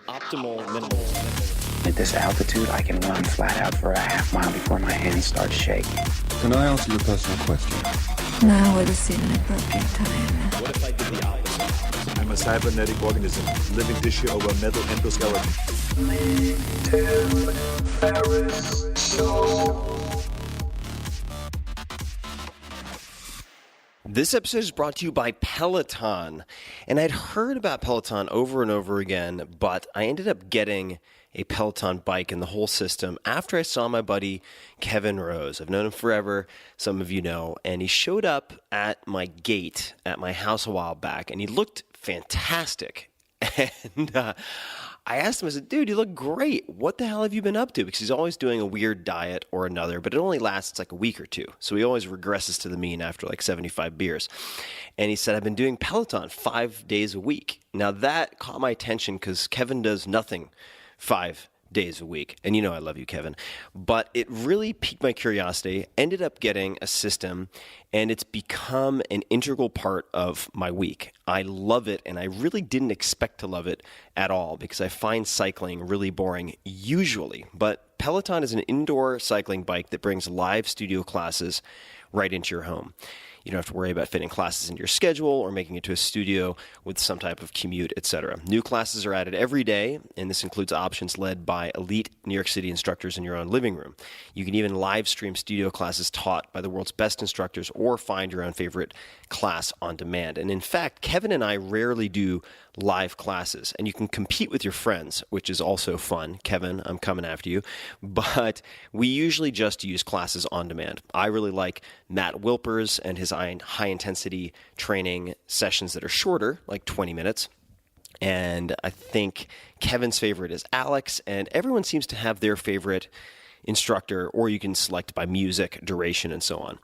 Optimal minimalism. At this altitude, I can run flat out for a half mile before my hands start shaking. Can I answer your personal question? Now would seem an appropriate time. What if I did the opposite? I'm a cybernetic organism, living tissue over metal endoskeleton. Ferriss Show. This episode is brought to you by Peloton. And I'd heard about Peloton over and over again, but I ended up getting a Peloton bike and the whole system after I saw my buddy Kevin Rose. I've known him forever, some of you know, and he showed up at my gate at my house a while back, and he looked fantastic. And I asked him, I said, dude, you look great. What the hell have you been up to? Because he's always doing a weird diet or another, but it only lasts like a week or two. So he always regresses to the mean after like 75 beers. And he said, I've been doing Peloton 5 days a week. Now that caught my attention because Kevin does nothing 5 days a week. And you know I love you, Kevin. But it really piqued my curiosity. Ended up getting a system, and it's become an integral part of my week. I love it, and I really didn't expect to love it at all because I find cycling really boring usually. But Peloton is an indoor cycling bike that brings live studio classes right into your home. You don't have to worry about fitting classes into your schedule or making it to a studio with some type of commute, etc. New classes are added every day, and this includes options led by elite New York City instructors in your own living room. You can even live stream studio classes taught by the world's best instructors or find your own favorite class on demand. And in fact, Kevin and I rarely do live classes, and you can compete with your friends, which is also fun. Kevin, I'm coming after you. But we usually just use classes on demand. I really like Matt Wilpers and his high-intensity training sessions that are shorter, like 20 minutes. And I think Kevin's favorite is Alex, and everyone seems to have their favorite instructor, or you can select by music, duration, and so on.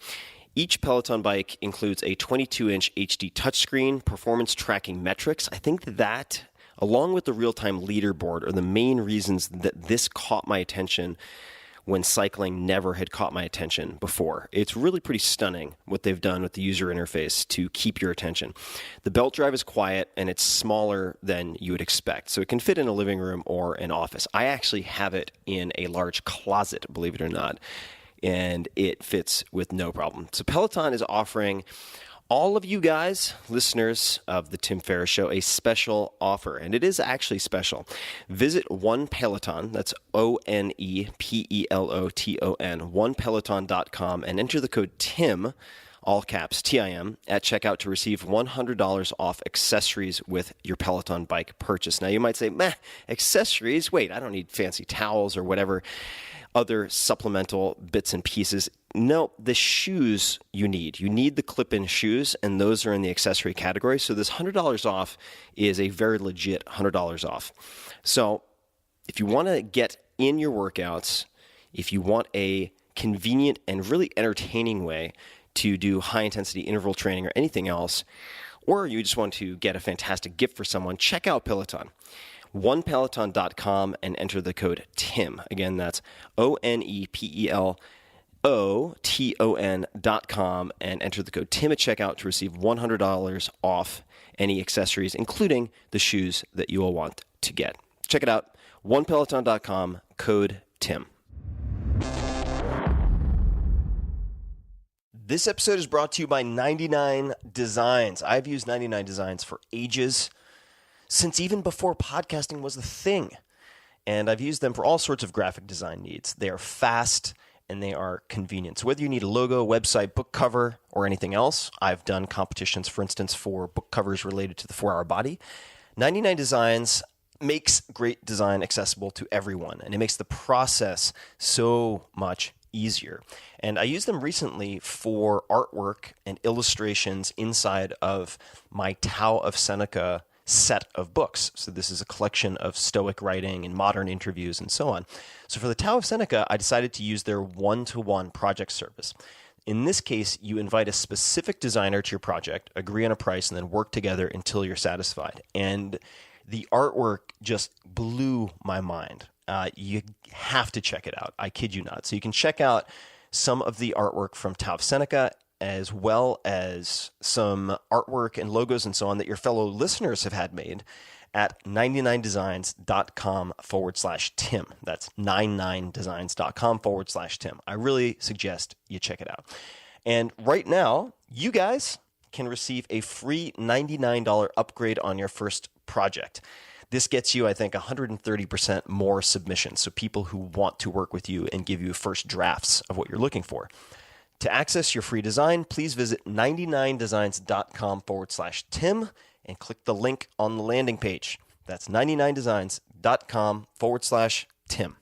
Each Peloton bike includes a 22-inch HD touchscreen, performance tracking metrics. I think that, along with the real-time leaderboard, are the main reasons that this caught my attention when cycling never had caught my attention before. It's really pretty stunning what they've done with the user interface to keep your attention. The belt drive is quiet, and it's smaller than you would expect, so it can fit in a living room or an office. I actually have it in a large closet, believe it or not, and it fits with no problem. So Peloton is offering all of you guys, listeners of the Tim Ferriss Show, a special offer, and it is actually special. Visit One Peloton, that's OnePeloton, onepeloton.com, and enter the code TIM, all caps, TIM, at checkout to receive $100 off accessories with your Peloton bike purchase. Now, you might say, meh, accessories? Wait, I don't need fancy towels or whatever other supplemental bits and pieces. No, the shoes you need. You need the clip-in shoes, and those are in the accessory category. So this $100 off is a very legit $100 off. So if you want to get in your workouts, if you want a convenient and really entertaining way to do high-intensity interval training or anything else, or you just want to get a fantastic gift for someone, check out Peloton. OnePeloton.com and enter the code TIM. Again, that's OnePeloton.com and enter the code TIM at checkout to receive $100 off any accessories, including the shoes that you will want to get. Check it out, OnePeloton.com, code TIM. This episode is brought to you by 99 Designs. I've used 99 Designs for ages, since even before podcasting was a thing. And I've used them for all sorts of graphic design needs. They are fast and they are convenient. So whether you need a logo, website, book cover, or anything else, I've done competitions, for instance, for book covers related to the 4-Hour Body. 99 Designs makes great design accessible to everyone, and it makes the process so much easier. And I used them recently for artwork and illustrations inside of my Tao of Seneca set of books. So this is a collection of Stoic writing and modern interviews and so on. So for the Tao of Seneca, I decided to use their one-to-one project service. In this case, you invite a specific designer to your project, agree on a price, and then work together until you're satisfied. And the artwork just blew my mind. You have to check it out. I kid you not. So you can check out some of the artwork from Tao of Seneca, as well as some artwork and logos and so on that your fellow listeners have had made, at 99designs.com/Tim. That's 99designs.com/Tim. I really suggest you check it out. And right now, you guys can receive a free $99 upgrade on your first project. This gets you, I think, 130% more submissions. So people who want to work with you and give you first drafts of what you're looking for. To access your free design, please visit 99designs.com/Tim and click the link on the landing page. That's 99designs.com/Tim.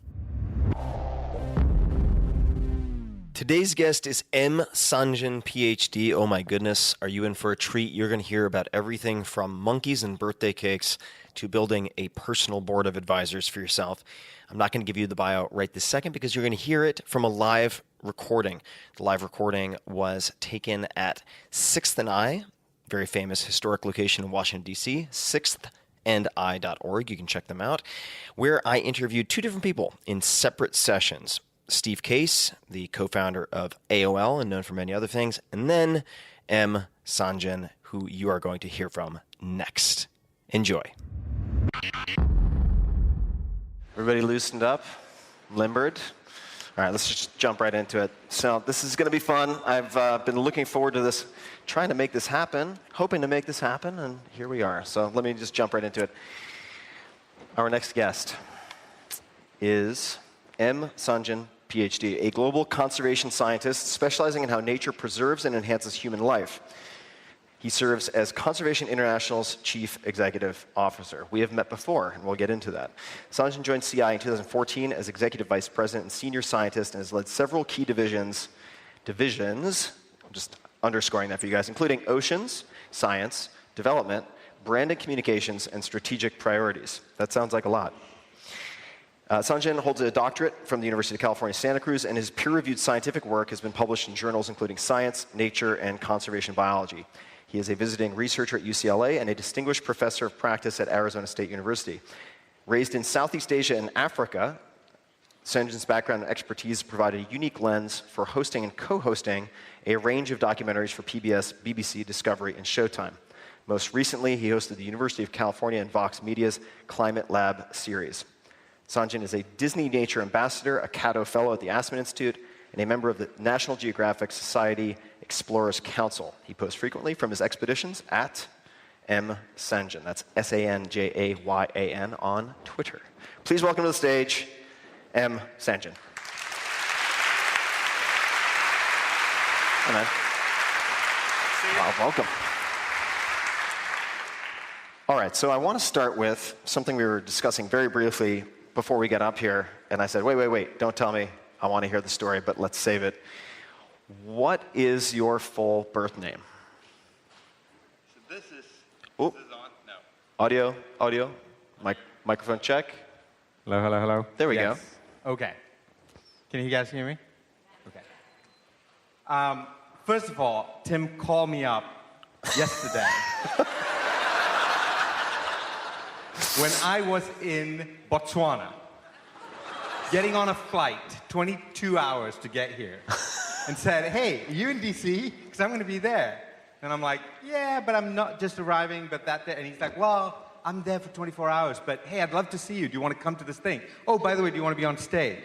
Today's guest is M. Sanjayan, PhD. Oh my goodness, are you in for a treat? You're going to hear about everything from monkeys and birthday cakes to building a personal board of advisors for yourself. I'm not going to give you the bio right this second because you're going to hear it from a live recording. The live recording was taken at 6th and I, very famous historic location in Washington, D.C., 6thandI.org. You can check them out, where I interviewed two different people in separate sessions. Steve Case, the co-founder of AOL and known for many other things, and then M. Sanjayan, who you are going to hear from next. Enjoy. Everybody loosened up, limbered. All right, let's just jump right into it. So this is going to be fun. I've been looking forward to this, trying to make this happen, hoping to make this happen, and here we are. So let me just jump right into it. Our next guest is M. Sanjayan, PhD, a global conservation scientist specializing in how nature preserves and enhances human life. He serves as Conservation International's Chief Executive Officer. We have met before, and we'll get into that. Sanjayan joined CI in 2014 as Executive Vice President and Senior Scientist and has led several key divisions, I'm just underscoring that for you guys, including oceans, science, development, brand and communications, and strategic priorities. That sounds like a lot. Sanjayan holds a doctorate from the University of California, Santa Cruz, and his peer-reviewed scientific work has been published in journals including Science, Nature, and Conservation Biology. He is a visiting researcher at UCLA and a distinguished professor of practice at Arizona State University. Raised in Southeast Asia and Africa, Sanjayan's background and expertise provided a unique lens for hosting and co-hosting a range of documentaries for PBS, BBC, Discovery, and Showtime. Most recently, he hosted the University of California and Vox Media's Climate Lab series. Sanjayan is a Disney Nature Ambassador, a Cato Fellow at the Aspen Institute, and a member of the National Geographic Society Explorers Council. He posts frequently from his expeditions at M. Sanjayan. That's Sanjayan on Twitter. Please welcome to the stage, M. Sanjayan. Hi, man. Wow, welcome. All right, so I want to start with something we were discussing very briefly before we get up here, and I said, wait, don't tell me. I want to hear the story, but let's save it. What is your full birth name? So this is on? No. Audio, microphone check. Hello. There we go. Okay. Can you guys hear me? Okay. First of all, Tim called me up yesterday when I was in Botswana, getting on a flight, 22 hours to get here, and said, hey, are you in DC? Because I'm going to be there. And I'm like, yeah, but I'm not just arriving, but that day. And he's like, well, I'm there for 24 hours, but hey, I'd love to see you. Do you want to come to this thing? Oh, by the way, do you want to be on stage?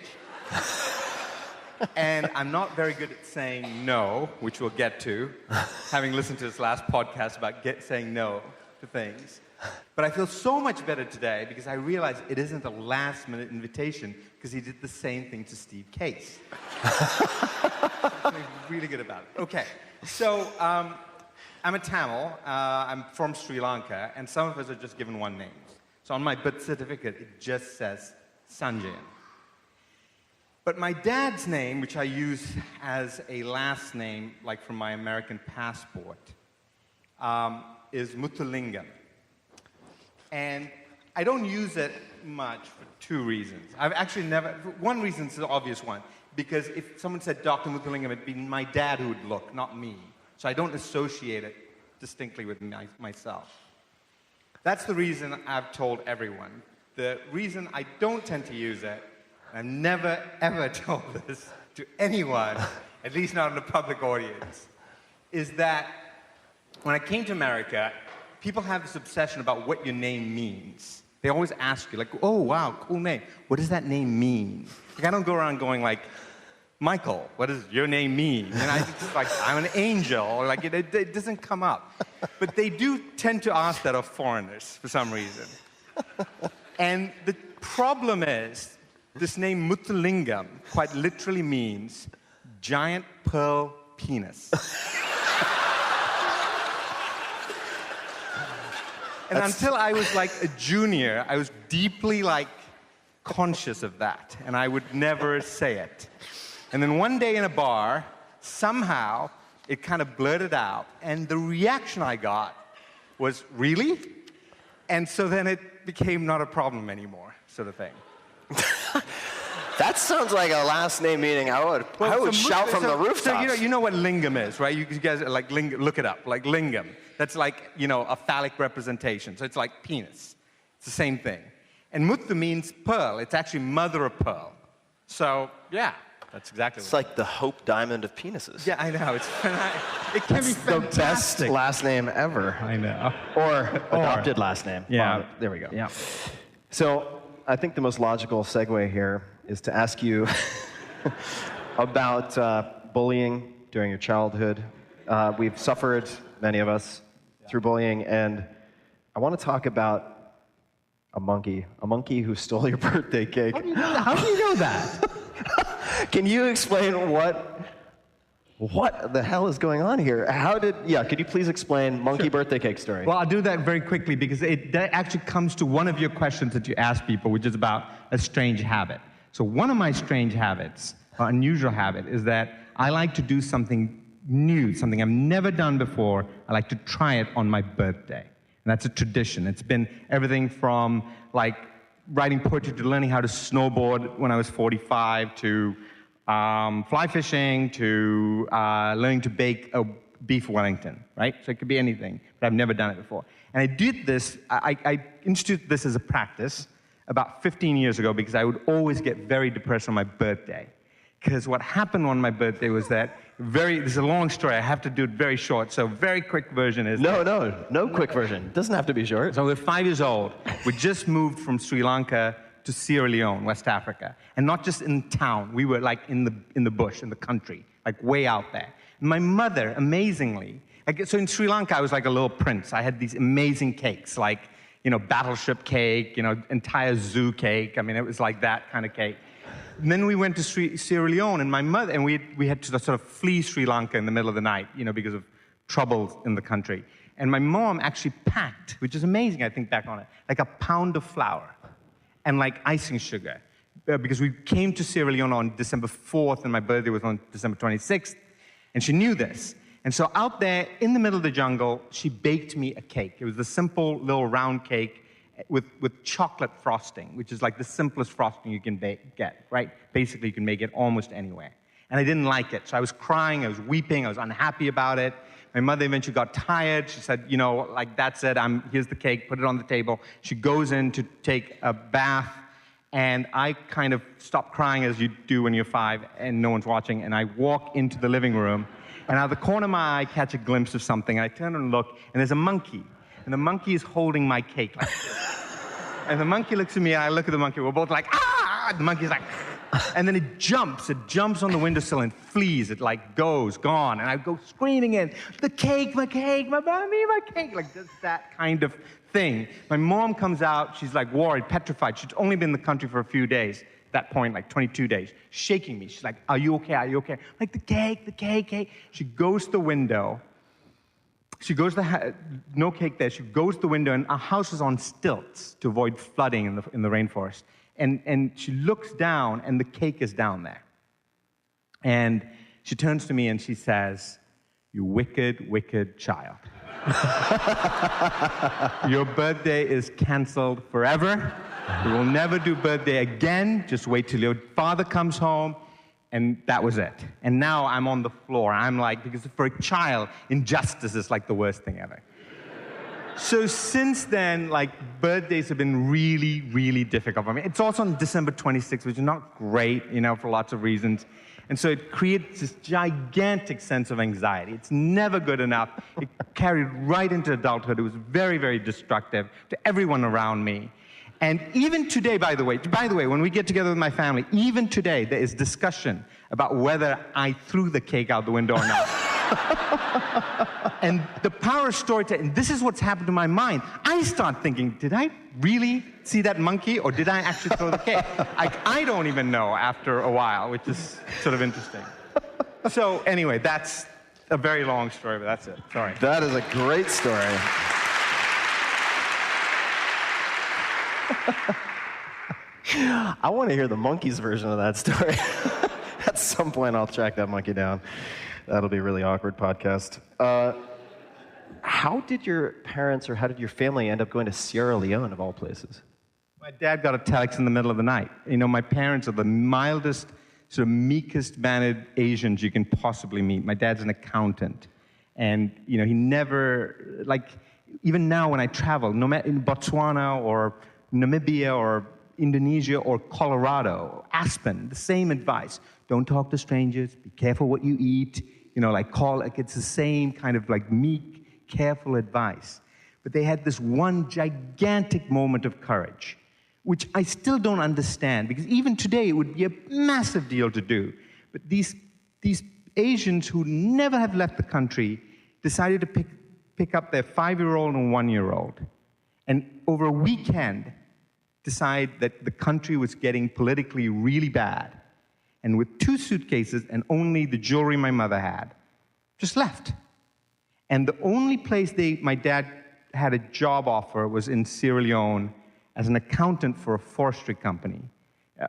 And I'm not very good at saying no, which we'll get to, having listened to this last podcast about saying no to things. But I feel so much better today because I realize it isn't a last-minute invitation because he did the same thing to Steve Case. I'm really good about it. Okay, so I'm a Tamil. I'm from Sri Lanka, and some of us are just given one name. So on my birth certificate, it just says Sanjayan. But my dad's name, which I use as a last name, like from my American passport, is Muthulingam. And I don't use it much for two reasons. I've actually never, one reason is the obvious one, because if someone said Dr. Muthulingam, it'd be my dad who would look, not me. So I don't associate it distinctly with myself. That's the reason I've told everyone. The reason I don't tend to use it, I've never ever told this to anyone, at least not in a public audience, is that when I came to America, people have this obsession about what your name means. They always ask you, like, oh, wow, cool name. What does that name mean? Like, I don't go around going, like, Michael, what does your name mean? And I just like, I'm an angel, or like, it doesn't come up. But they do tend to ask that of foreigners for some reason. And the problem is, this name Muthulingam quite literally means giant pearl penis. And until I was like a junior, I was deeply like conscious of that, and I would never say it. And then one day in a bar, somehow it kind of blurted out, and the reaction I got was, really? And so then it became not a problem anymore, sort of thing. That sounds like a last name meeting. I would shout from the rooftops. So you know what lingam is, right? You guys are like look it up, like lingam. That's like, a phallic representation. So it's like penis. It's the same thing. And muthu means pearl. It's actually mother of pearl. So yeah, that's exactly. It's like the Hope Diamond of penises. Yeah, I know. It can be the best fantastic. last name ever. I know. Or adopted last name. Yeah. Well, there we go. Yeah. So I think the most logical segue here is to ask you about bullying during your childhood. We've suffered, many of us, through bullying, and I want to talk about a monkey who stole your birthday cake. How do you know that? Can you explain what the hell is going on here? Could you please explain monkey birthday cake story? Well, I'll do that very quickly because that actually comes to one of your questions that you ask people, which is about a strange habit. So one of my strange habits, or unusual habit, is that I like to do something new, something I've never done before. I like to try it on my birthday. And that's a tradition. It's been everything from like writing poetry to learning how to snowboard when I was 45 to fly fishing to learning to bake a beef Wellington, right? So it could be anything, but I've never done it before. And I did this, I instituted this as a practice about 15 years ago because I would always get very depressed on my birthday. Because what happened on my birthday was that this is a long story, I have to do it very short, so very quick version is... No quick version. It doesn't have to be short. So we're 5 years old. We just moved from Sri Lanka to Sierra Leone, West Africa. And not just in town, we were like in the bush, in the country, like way out there. And my mother, amazingly, so in Sri Lanka, I was like a little prince. I had these amazing cakes, like, battleship cake, entire zoo cake. I mean, it was like that kind of cake. And then we went to Sierra Leone, and my mother, and we had to sort of flee Sri Lanka in the middle of the night, because of troubles in the country. And my mom actually packed, which is amazing, I think back on it, like a pound of flour and like icing sugar. Because we came to Sierra Leone on December 4th, and my birthday was on December 26th, and she knew this. And so out there in the middle of the jungle, she baked me a cake. It was the simple little round cake with chocolate frosting, which is like the simplest frosting you can get, right? Basically, you can make it almost anywhere. And I didn't like it, so I was crying, I was weeping, I was unhappy about it. My mother eventually got tired. She said, like, that's it, here's the cake, put it on the table. She goes in to take a bath, and I kind of stop crying as you do when you're 5 and no one's watching, and I walk into the living room, and out of the corner of my eye, I catch a glimpse of something, and I turn and look, and there's a monkey. And the monkey is holding my cake like this. And the monkey looks at me, and I look at the monkey. We're both like, ah! The monkey's like, and then it jumps on the windowsill and flees. It like goes, gone. And I go screaming in, my cake, my mommy, my cake. Like that kind of thing. My mom comes out, she's like worried, petrified. She'd only been in the country for a few days. At that point, like 22 days, shaking me. She's like, are you okay, are you okay? Like, the cake. She goes to the window. She goes no cake there. She goes to the window, and our house is on stilts to avoid flooding in the rainforest. And she looks down, and the cake is down there. And she turns to me and she says, "You wicked, wicked child. Your birthday is canceled forever. We will never do birthday again. Just wait till your father comes home." And that was it. And now I'm on the floor. I'm like, because for a child, injustice is like the worst thing ever. So since then, like, birthdays have been really, really difficult for me. It's also on December 26th, which is not great, for lots of reasons. And so it creates this gigantic sense of anxiety. It's never good enough. It carried right into adulthood. It was very, very destructive to everyone around me. And even today, by the way, when we get together with my family, even today, there is discussion about whether I threw the cake out the window or not. And the power of storytelling, this is what's happened to my mind. I start thinking, did I really see that monkey, or did I actually throw the cake? I don't even know after a while, which is sort of interesting. So anyway, that's a very long story, but that's it. Sorry. That is a great story. I want to hear the monkey's version of that story. At some point, I'll track that monkey down. That'll be a really awkward podcast. How did your parents or how did your family end up going to Sierra Leone, of all places? My dad got a telex in the middle of the night. You know, my parents are the mildest, sort of meekest-mannered Asians you can possibly meet. My dad's an accountant. And, you know, he never, like, even now when I travel, no matter in Botswana or Namibia or Indonesia or Colorado, Aspen, the same advice. Don't talk to strangers. Be careful what you eat. You know, it's the same kind of like meek, careful advice. But they had this one gigantic moment of courage, which I still don't understand, because even today it would be a massive deal to do. But these Asians who never have left the country decided to pick up their 5-year-old and 1-year-old, and over a weekend decide that the country was getting politically really bad, and with 2 suitcases and only the jewelry my mother had, just left. And the only place my dad had a job offer was in Sierra Leone as an accountant for a forestry company.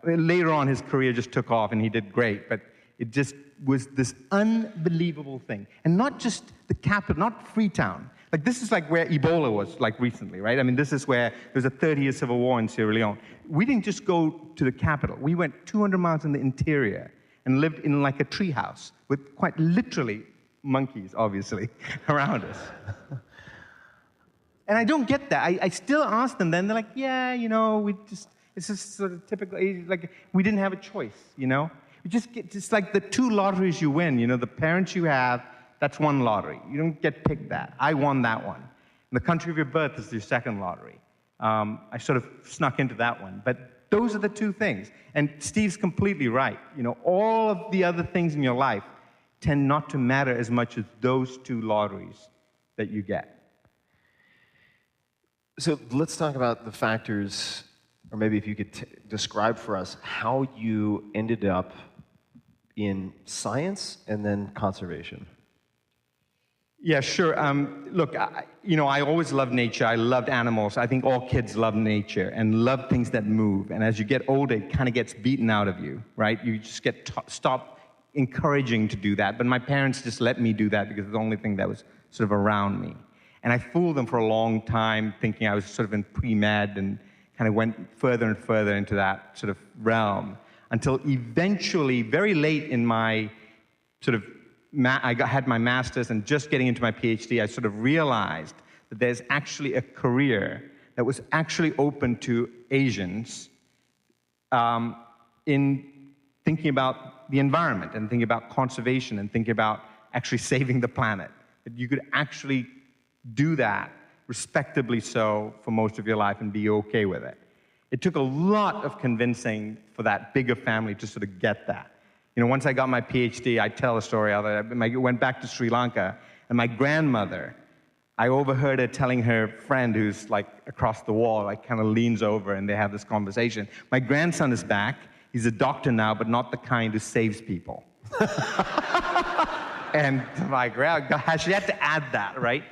Later on, his career just took off and he did great, but it just was this unbelievable thing. And not just the capital, not Freetown. Like, this is like where Ebola was, like, recently, right? I mean, this is where there's a 30-year civil war in Sierra Leone. We didn't just go to the capital. We went 200 miles in the interior and lived in, like, a treehouse with quite literally monkeys, obviously, around us. And I don't get that. I still ask them then. They're like, yeah, you know, it's just sort of typical, like, we didn't have a choice, you know? We just get, just like the 2 lotteries you win, you know, the parents you have, that's one lottery. You don't get picked that. I won that one. And the country of your birth is your second lottery. I sort of snuck into that one. But those are the 2 things. And Steve's completely right. You know, all of the other things in your life tend not to matter as much as those 2 lotteries that you get. So let's talk about the factors, or maybe if you could describe for us how you ended up in science and then conservation. Yeah, sure. Look, I always loved nature. I loved animals. I think all kids love nature and love things that move. And as you get older, it kind of gets beaten out of you, right? You just get stopped encouraging to do that. But my parents just let me do that because it's the only thing that was sort of around me. And I fooled them for a long time, thinking I was sort of in pre-med, and kind of went further and further into that sort of realm, until eventually, very late in my sort of had my master's and just getting into my PhD, I sort of realized that there's actually a career that was actually open to Asians in thinking about the environment and thinking about conservation and thinking about actually saving the planet. That you could actually do that respectably so for most of your life and be okay with it. It took a lot of convincing for that bigger family to sort of get that. You know, once I got my PhD, I tell a story. I went back to Sri Lanka, and my grandmother, I overheard her telling her friend who's like across the wall, like kind of leans over, and they have this conversation. My grandson is back. He's a doctor now, but not the kind who saves people. And my grandma, she had to add that, right?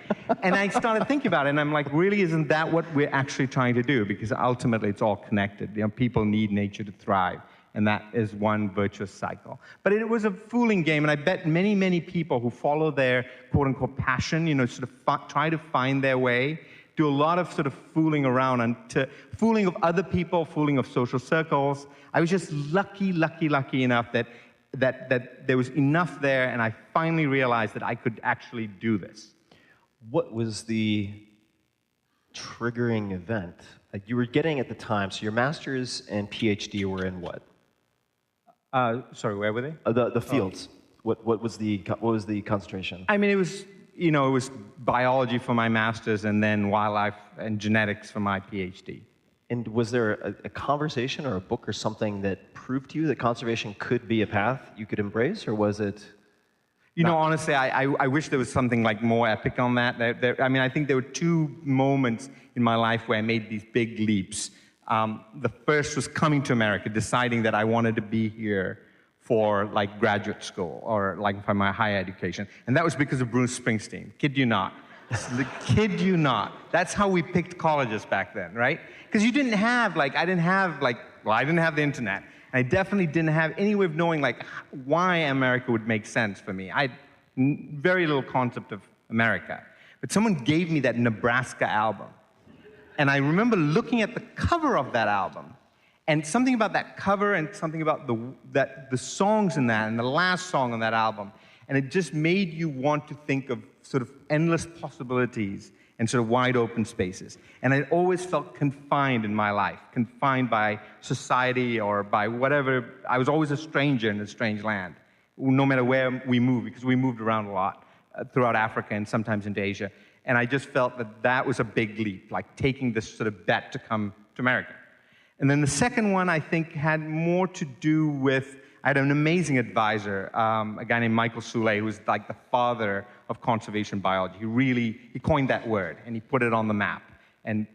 And I started thinking about it, and I'm like, really, isn't that what we're actually trying to do? Because ultimately, it's all connected. You know, people need nature to thrive. And that is one virtuous cycle. But it was a fooling game, and I bet many, many people who follow their quote-unquote passion, you know, sort of try to find their way, do a lot of sort of fooling around, and fooling of other people, fooling of social circles. I was just lucky enough that there was enough there, and I finally realized that I could actually do this. What was the triggering event? Like, you were getting at the time, so your master's and PhD were in what? Sorry, where were they? The fields. What was the concentration? I mean, it was biology for my master's and then wildlife and genetics for my PhD. And was there a conversation or a book or something that proved to you that conservation could be a path you could embrace, or was it? You know, honestly, I wish there was something like more epic on that. I mean, I think there were two moments in my life where I made these big leaps. The first was coming to America, deciding that I wanted to be here for like graduate school or like for my higher education. And that was because of Bruce Springsteen. Kid you not. Kid you not. That's how we picked colleges back then, right? Because you didn't have, I didn't have the internet. And I definitely didn't have any way of knowing, why America would make sense for me. I had very little concept of America. But someone gave me that Nebraska album. And I remember looking at the cover of that album, and something about that cover and something about the songs in that and the last song on that album, and it just made you want to think of sort of endless possibilities and sort of wide open spaces. And I always felt confined in my life, confined by society or by whatever. I was always a stranger in a strange land, no matter where we moved, because we moved around a lot throughout Africa and sometimes into Asia. And I just felt that that was a big leap, like taking this sort of bet to come to America. And then the second one, I think, had more to do with, I had an amazing advisor, a guy named Michael Soule, who was like the father of conservation biology. He coined that word, and he put it on the map. And,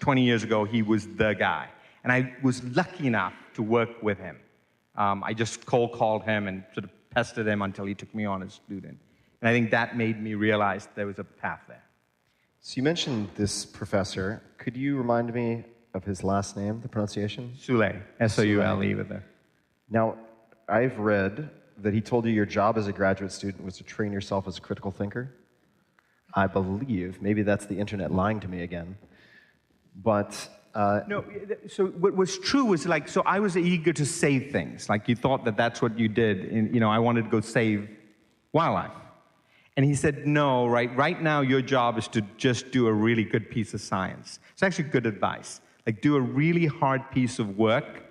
20 years ago, he was the guy. And I was lucky enough to work with him. I just cold called him and sort of pestered him until he took me on as a student. And I think that made me realize there was a path there. So you mentioned this professor. Could you remind me of his last name, the pronunciation? Soule, S-O-U-L-E with a... Now, I've read that he told you your job as a graduate student was to train yourself as a critical thinker. I believe, maybe that's the internet lying to me again, but... No, so what was true was so I was eager to save things. You thought that that's what you did. And, I wanted to go save wildlife. And he said, no, right now your job is to just do a really good piece of science. It's actually good advice. Do a really hard piece of work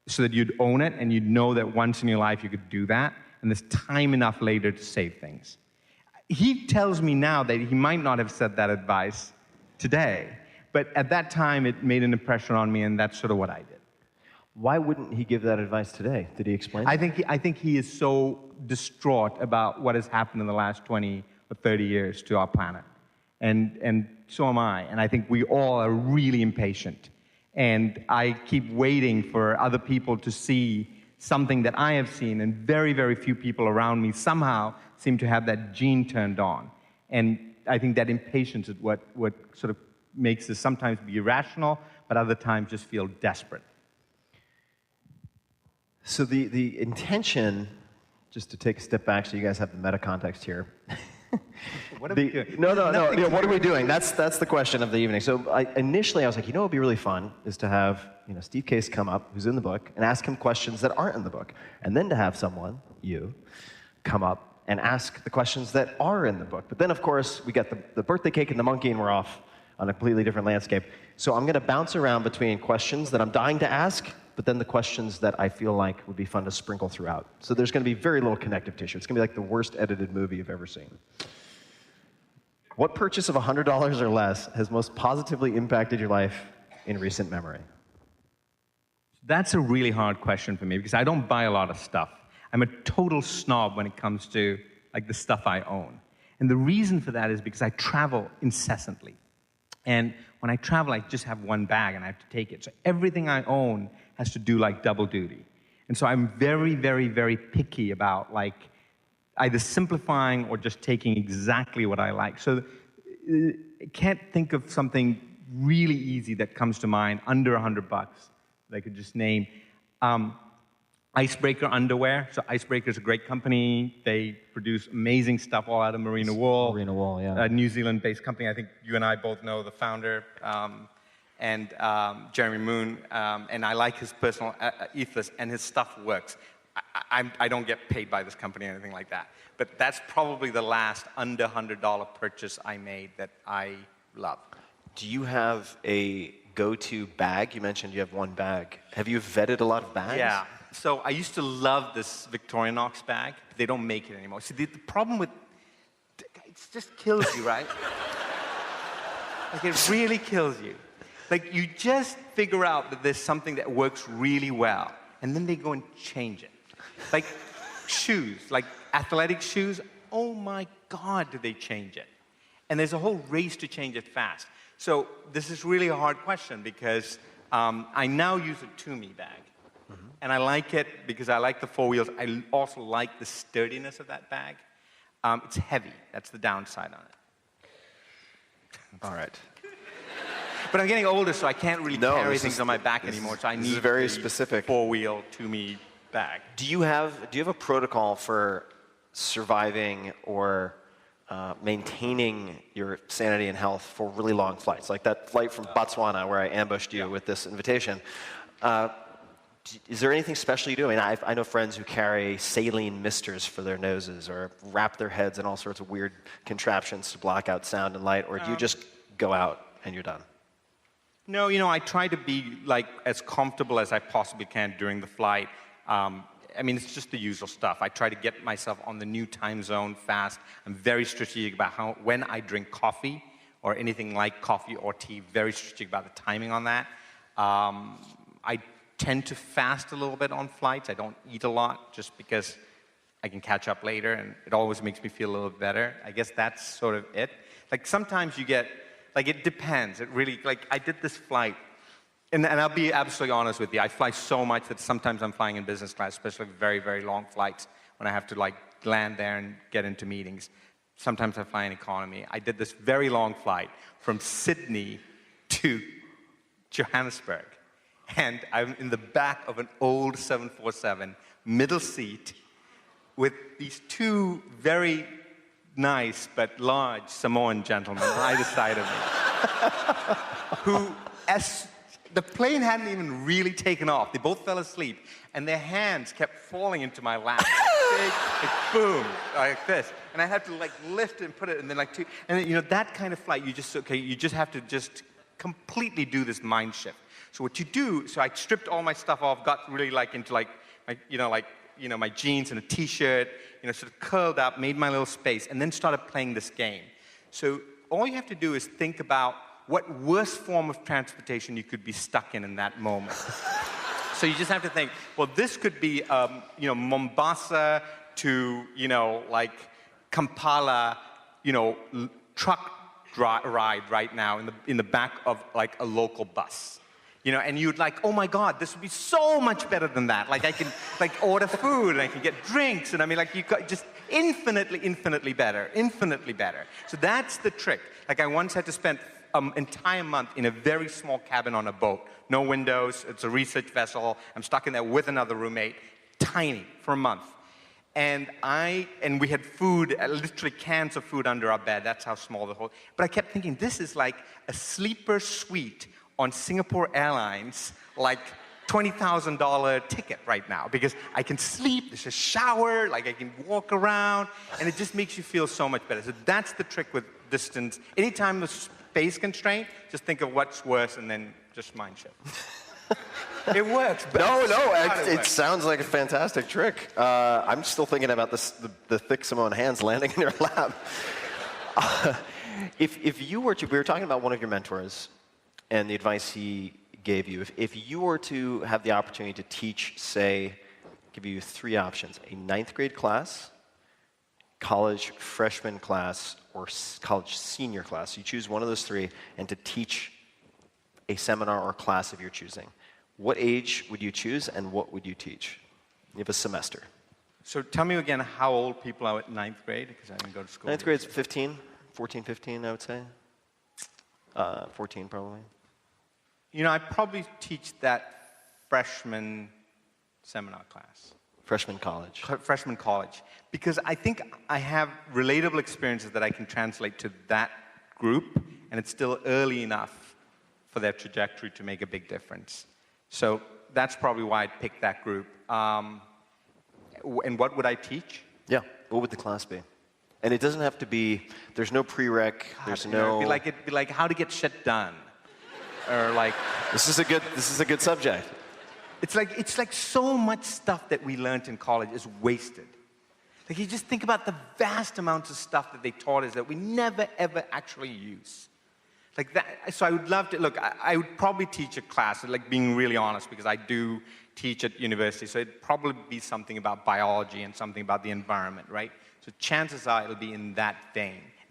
so that you'd own it and you'd know that once in your life you could do that, and there's time enough later to save things. He tells me now that he might not have said that advice today, but at that time it made an impression on me, and that's sort of what I did. Why wouldn't he give that advice today? Did he explain? I think he is so distraught about what has happened in the last 20 or 30 years to our planet. And so am I. And I think we all are really impatient. And I keep waiting for other people to see something that I have seen, and very, very few people around me somehow seem to have that gene turned on. And I think that impatience is what sort of makes us sometimes be irrational, but other times just feel desperate. So the intention, just to take a step back so you guys have the meta context here. What are we doing? No. What are we doing? That's the question of the evening. So initially I was like, what would be really fun is to have Steve Case come up, who's in the book, and ask him questions that aren't in the book. And then to have someone, you, come up and ask the questions that are in the book. But then, of course, we got the birthday cake and the monkey, and we're off on a completely different landscape. So I'm going to bounce around between questions that I'm dying to ask, but then the questions that I feel like would be fun to sprinkle throughout. So there's going to be very little connective tissue. It's going to be like the worst edited movie you've ever seen. What purchase of $100 or less has most positively impacted your life in recent memory? That's a really hard question for me because I don't buy a lot of stuff. I'm a total snob when it comes to the stuff I own. And the reason for that is because I travel incessantly. And when I travel, I just have one bag and I have to take it. So everything I own has to do double duty. And so I'm very, very, very picky about either simplifying or just taking exactly what I like. So I can't think of something really easy that comes to mind under $100 that I could just name. Icebreaker underwear. So Icebreaker is a great company. They produce amazing stuff all out of merino wool. Merino wool, yeah. A New Zealand-based company. I think you and I both know the founder, and Jeremy Moon. And I like his personal ethos, and his stuff works. I don't get paid by this company or anything like that. But that's probably the last under $100 purchase I made that I love. Do you have a go-to bag? You mentioned you have one bag. Have you vetted a lot of bags? Yeah. So I used to love this Victorinox bag. They don't make it anymore. See, the problem with it just kills you, right? Like, it really kills you. Like, you just figure out that there's something that works really well, and then they go and change it. Like shoes, like athletic shoes, oh my God, do they change it? And there's a whole race to change it fast. So this is really a hard question because I now use a Toomey bag. And I like it because I like the 4 wheels. I also like the sturdiness of that bag. It's heavy. That's the downside on it. All right. But I'm getting older, so I can't really carry things on my back anymore. So I need a very the specific 4-wheel Toomey bag. Do you have a protocol for surviving or maintaining your sanity and health for really long flights? Like that flight from Botswana where I ambushed you with this invitation. Is there anything special you do? I mean, I know friends who carry saline misters for their noses or wrap their heads in all sorts of weird contraptions to block out sound and light, or do you just go out and you're done? No, I try to be like as comfortable as I possibly can during the flight. I mean, it's just the usual stuff. I try to get myself on the new time zone fast. I'm very strategic about when I drink coffee or anything like coffee or tea, very strategic about the timing on that. I tend to fast a little bit on flights. I don't eat a lot just because I can catch up later, and it always makes me feel a little better. I guess that's sort of it. Like sometimes you get, like it depends. It really, like I did this flight, and I'll be absolutely honest with you. I fly so much that sometimes I'm flying in business class, especially very, very long flights when I have to like land there and get into meetings. Sometimes I fly in economy. I did this very long flight from Sydney to Johannesburg. And I'm in the back of an old 747, middle seat, with these two very nice but large Samoan gentlemen on either side of me, who, as the plane hadn't even really taken off, they both fell asleep, and their hands kept falling into my lap. Big, like, boom, like this. And I had to like lift and put it, and then like and then, that kind of flight, you just have to just completely do this mind shift. So what you do, so I stripped all my stuff off, got really like into like my, my jeans and a t-shirt, sort of curled up, made my little space, and then started playing this game. So all you have to do is think about what worst form of transportation you could be stuck in that moment. So you just have to think, well, this could be, Mombasa to, like Kampala, truck ride right now in the back of like a local bus. And you'd like, oh my God, this would be so much better than that. Like I can like order food and I can get drinks, and I mean like you got just infinitely better. So that's the trick. Like I once had to spend an entire month in a very small cabin on a boat. No windows, it's a research vessel. I'm stuck in there with another roommate, tiny, for a month. And we had food, literally cans of food under our bed. That's how small the whole. But I kept thinking, this is like a sleeper suite on Singapore Airlines, like $20,000 ticket right now, because I can sleep, there's a shower, like I can walk around, and it just makes you feel so much better. So that's the trick with distance. Anytime there's space constraint, just think of what's worse and then just mind shift. It works. No, it sounds like a fantastic trick. I'm still thinking about the thick Samoan hands landing in your lap. If you were to, we were talking about one of your mentors and the advice he gave you. If you were to have the opportunity to teach, say, give you 3 options: a 9th grade class, college freshman class, or college senior class. You choose one of those 3, and to teach a seminar or class of your choosing. What age would you choose, and what would you teach? You have a semester. So tell me again how old people are at 9th grade, because I didn't go to school. 9th grade's 14, 15, I would say. 14 probably. I'd probably teach that freshman seminar class. Freshman college. Freshman college. Because I think I have relatable experiences that I can translate to that group, and it's still early enough for their trajectory to make a big difference. So that's probably why I'd pick that group. And what would I teach? Yeah, what would the class be? And it doesn't have to be, there's no prereq, there's no... It'd be like how to get shit done. Or like... This is a good subject. It's like so much stuff that we learned in college is wasted. Like, you just think about the vast amounts of stuff that they taught us that we never, ever actually use. Like that, so I would love to, look, I would probably teach a class, like being really honest, because I do teach at university, so it'd probably be something about biology and something about the environment, right? So chances are it'll be in that vein. It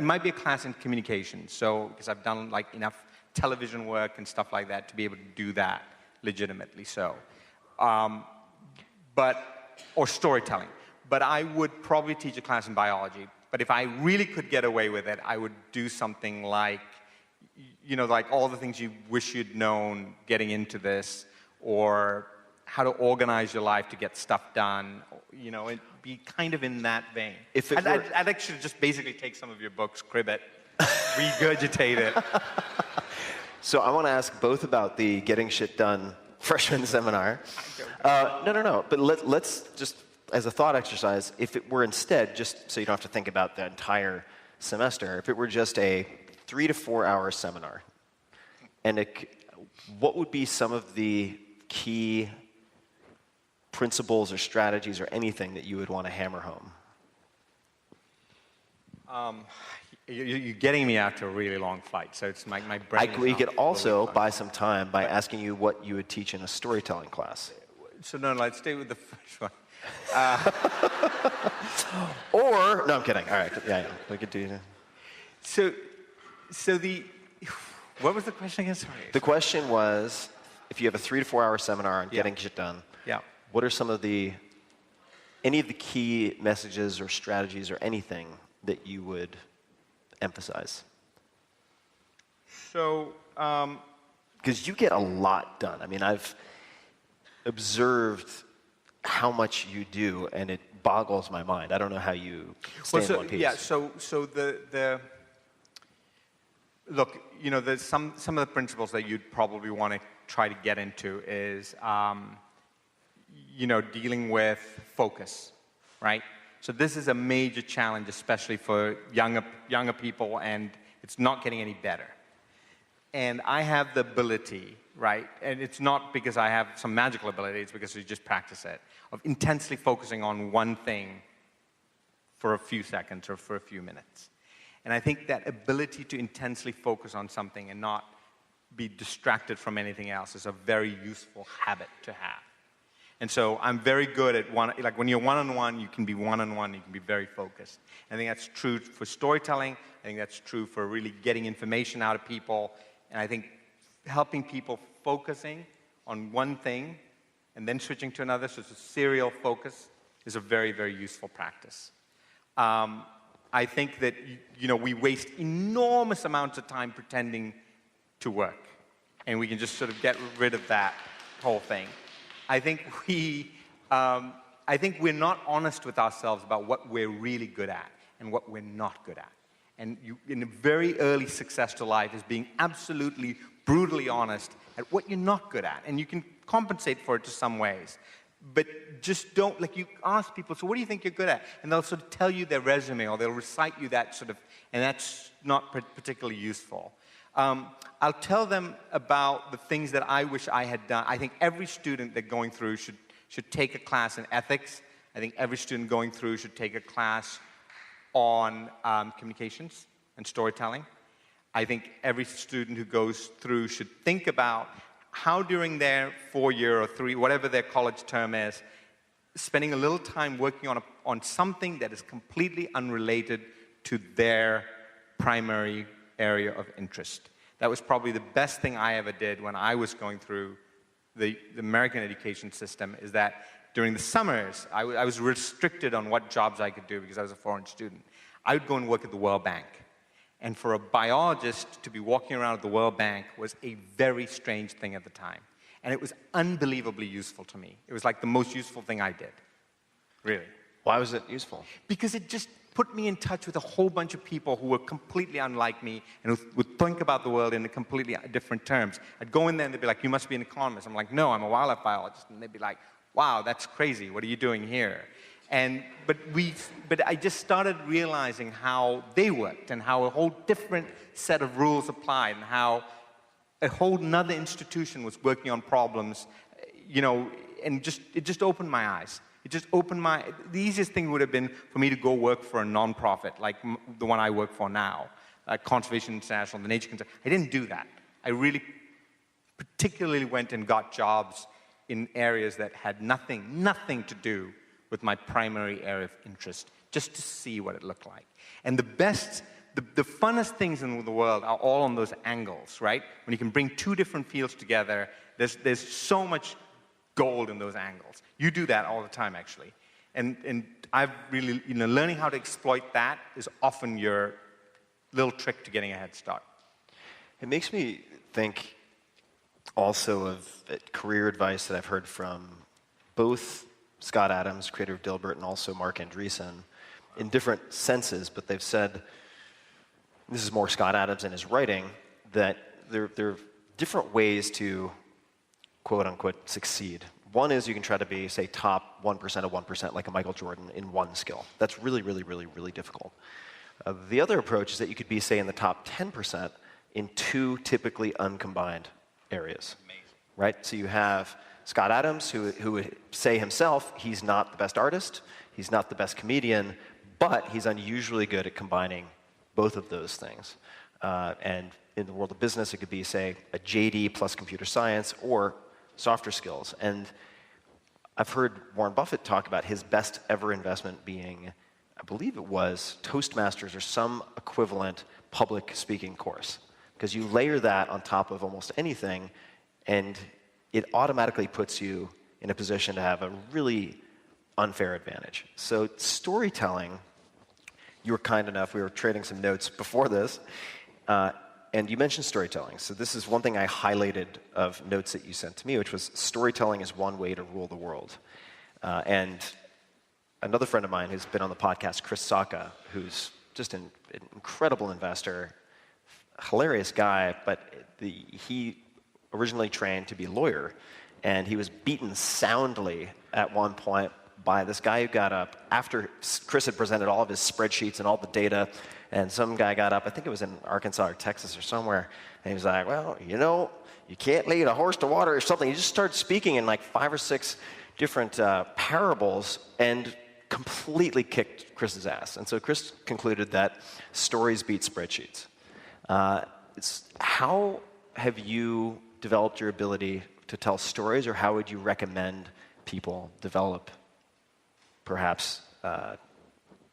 might be a class in communication, so, because I've done like enough television work and stuff like that to be able to do that legitimately, so. Or storytelling. But I would probably teach a class in biology. But if I really could get away with it, I would do something like, you know, like all the things you wish you'd known getting into this, or how to organize your life to get stuff done. You know, it'd be kind of in that vein. I'd actually just basically take some of your books, crib it, regurgitate it. So I want to ask both about the Getting Shit Done freshman seminar. No. But let's just, as a thought exercise, if it were instead, just so you don't have to think about the entire semester, if it were just a 3 to 4 hour seminar, and what would be some of the key principles or strategies or anything that you would want to hammer home? You're getting me after a really long flight, so it's my brain. We could also buy some time by asking you what you would teach in a storytelling class. So no, let's stay with the first one. Or, no, I'm kidding. All right, yeah, we could do that. What was the question again? Sorry. The question was, if you have a 3 to 4 hour seminar on getting shit done, what are some of any of the key messages or strategies or anything that you would emphasize? So, because you get a lot done. I mean, I've observed how much you do, and it boggles my mind. I don't know how you stay in one piece. Yeah, so look, you know, there's some of the principles that you'd probably want to try to get into is, you know, dealing with focus, right? So this is a major challenge, especially for younger people, and it's not getting any better. And I have the ability, right, and it's not because I have some magical ability, it's because you just practice it, of intensely focusing on one thing for a few seconds or for a few minutes. And I think that ability to intensely focus on something and not be distracted from anything else is a very useful habit to have. And so I'm very good at like when you're one-on-one, you can be one-on-one, you can be very focused. I think that's true for storytelling. I think that's true for really getting information out of people. And I think helping people focusing on one thing and then switching to another, so it's a serial focus, is a very, very useful practice. I think that, you know, we waste enormous amounts of time pretending to work. And we can just sort of get rid of that whole thing. I think we're not honest with ourselves about what we're really good at and what we're not good at. And in a very early success to life is being absolutely, brutally honest at what you're not good at. And you can compensate for it to some ways. But just don't, like you ask people, so what do you think you're good at? And they'll sort of tell you their resume or they'll recite you that sort of, and that's not particularly useful. I'll tell them about the things that I wish I had done. I think every student that going through should take a class in ethics. I think every student going through should take a class on communications and storytelling. I think every student who goes through should think about how during their 4-year or 3, whatever their college term is, spending a little time working on something that is completely unrelated to their primary area of interest. That was probably the best thing I ever did when I was going through the American education system, is that during the summers, I was restricted on what jobs I could do because I was a foreign student. I would go and work at the World Bank. And for a biologist to be walking around at the World Bank was a very strange thing at the time. And it was unbelievably useful to me. It was like the most useful thing I did, really. Why was it useful? Because it just put me in touch with a whole bunch of people who were completely unlike me and who would think about the world in completely different terms. I'd go in there and they'd be like, you must be an economist. I'm like, no, I'm a wildlife biologist. And they'd be like, wow, that's crazy. What are you doing here? But I just started realizing how they worked and how a whole different set of rules applied and how a whole nother institution was working on problems, and it just opened my eyes. It just opened the easiest thing would have been for me to go work for a nonprofit, like the one I work for now, like Conservation International, the Nature Conservancy. I didn't do that. I really particularly went and got jobs in areas that had nothing to do with my primary area of interest, just to see what it looked like. And the funnest things in the world are all on those angles, right? When you can bring two different fields together, there's so much gold in those angles. You do that all the time, actually. And I've really, learning how to exploit that is often your little trick to getting a head start. It makes me think also of career advice that I've heard from both Scott Adams, creator of Dilbert, and also Mark Andreessen, in different senses, but they've said, this is more Scott Adams in his writing, that there are different ways to quote-unquote succeed. One is you can try to be, say, top 1% of 1%, like a Michael Jordan, in one skill. That's really, really, really, really difficult. The other approach is that you could be, say, in the top 10% in two typically uncombined areas. Amazing. Right? So you have Scott Adams, who would say himself, he's not the best artist, he's not the best comedian, but he's unusually good at combining both of those things. And in the world of business, it could be, say, a JD plus computer science or softer skills. And I've heard Warren Buffett talk about his best ever investment being, I believe it was Toastmasters or some equivalent public speaking course. Because you layer that on top of almost anything, and it automatically puts you in a position to have a really unfair advantage. So storytelling, you were kind enough, we were trading some notes before this, and you mentioned storytelling. So this is one thing I highlighted of notes that you sent to me, which was storytelling is one way to rule the world. And another friend of mine who's been on the podcast, Chris Sacca, who's just an incredible investor, hilarious guy, but he originally trained to be a lawyer, and he was beaten soundly at one point by this guy who got up after Chris had presented all of his spreadsheets and all the data, and some guy got up, I think it was in Arkansas or Texas or somewhere, and he was like, well, you can't lead a horse to water or something. He just started speaking in like 5 or 6 different parables and completely kicked Chris's ass. And so Chris concluded that stories beat spreadsheets. How have you developed your ability to tell stories, or how would you recommend people develop perhaps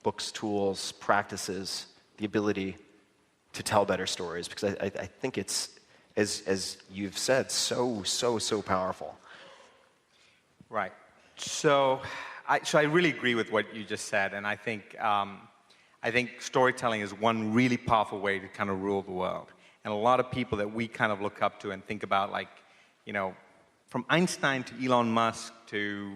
books, tools, practices, the ability to tell better stories? Because I think it's, as you've said, so powerful. Right. So I really agree with what you just said, and I think storytelling is one really powerful way to kind of rule the world. And a lot of people that we kind of look up to and think about, like, from Einstein to Elon Musk to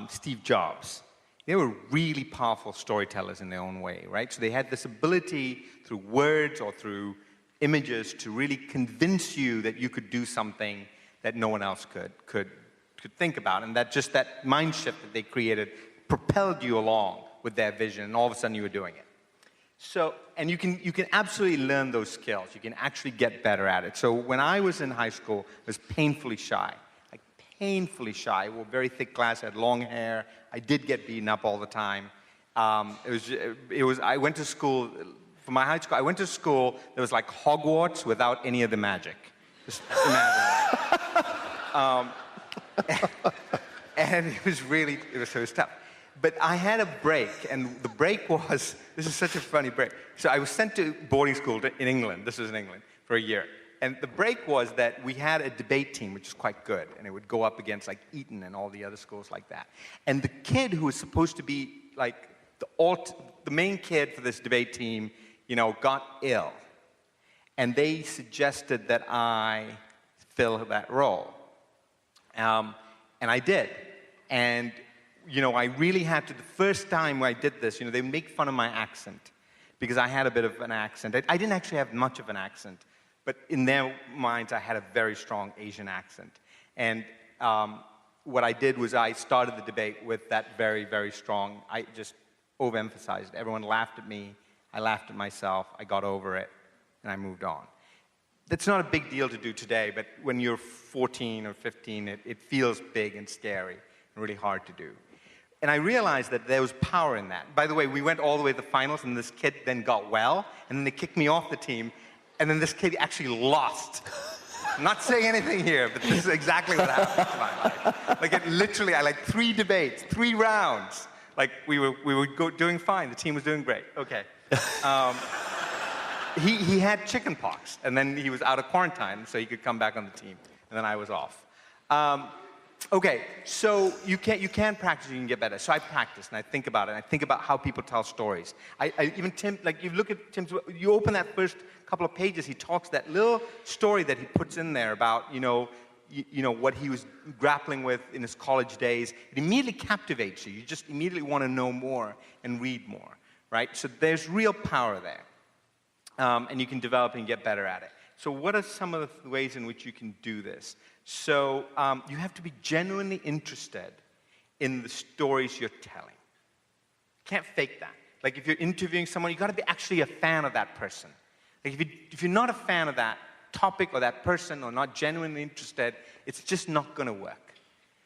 Steve Jobs, they were really powerful storytellers in their own way, right? So they had this ability through words or through images to really convince you that you could do something that no one else could think about, and that just that mind shift that they created propelled you along with their vision, and all of a sudden you were doing it. So, and you can absolutely learn those skills. You can actually get better at it. So when I was in high school, I was painfully shy. Like painfully shy. I wore very thick glasses, had long hair. I did get beaten up all the time. I went to school, for my high school, I went to school that was like Hogwarts without any of the magic. Just imagine that. And it was tough. But I had a break, and the break was, this is such a funny break. So I was sent to boarding school in England, this was in England, for a year. And the break was that we had a debate team, which is quite good, and it would go up against like Eton and all the other schools like that. And the kid who was supposed to be like the main kid for this debate team, got ill. And they suggested that I fill that role. And I did. And I really had to, the first time I did this, they make fun of my accent because I had a bit of an accent. I didn't actually have much of an accent, but in their minds, I had a very strong Asian accent. And what I did was I started the debate with that very, very strong, I just overemphasized. Everyone laughed at me. I laughed at myself. I got over it, and I moved on. That's not a big deal to do today, but when you're 14 or 15, it feels big and scary and really hard to do. And I realized that there was power in that. By the way, we went all the way to the finals, and this kid then got well, and then they kicked me off the team, and then this kid actually lost. I'm not saying anything here, but this is exactly what happened to my life. Like, literally, I 3 debates, 3 rounds. Like, we were doing fine. The team was doing great. Okay. He had chicken pox, and then he was out of quarantine, so he could come back on the team, and then I was off. Okay, so you can practice, you can get better. So I practice, and I think about it, and I think about how people tell stories. Even Tim, like, you look at Tim's, you open that first couple of pages, he talks that little story that he puts in there about, what he was grappling with in his college days. It immediately captivates you. You just immediately want to know more and read more, right? So there's real power there. And you can develop and get better at it. So what are some of the ways in which you can do this? So you have to be genuinely interested in the stories you're telling. Can't fake that. Like, if you're interviewing someone, you've got to be actually a fan of that person. Like, if you're not a fan of that topic or that person, or not genuinely interested, it's just not going to work,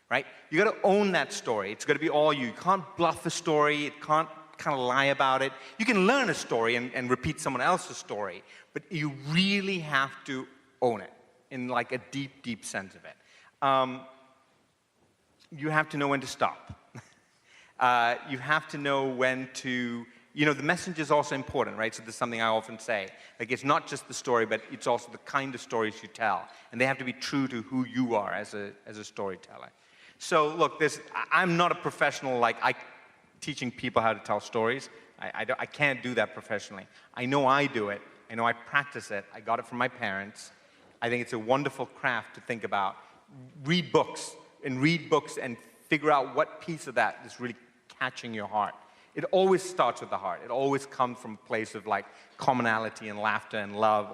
right? You got to own that story. It's got to be all you. You can't bluff a story. It can't kind of lie about it. You can learn a story and repeat someone else's story, but you really have to own it in like a deep, deep sense of it. You have to know when to stop. You have to know when to, the message is also important, right? So this is something I often say. Like, it's not just the story, but it's also the kind of stories you tell. And they have to be true to who you are as a storyteller. So look, I'm not a professional, teaching people how to tell stories. I can't do that professionally. I know I do it. I know I practice it. I got it from my parents. I think it's a wonderful craft to think about. Read books and figure out what piece of that is really catching your heart. It always starts with the heart. It always comes from a place of commonality and laughter and love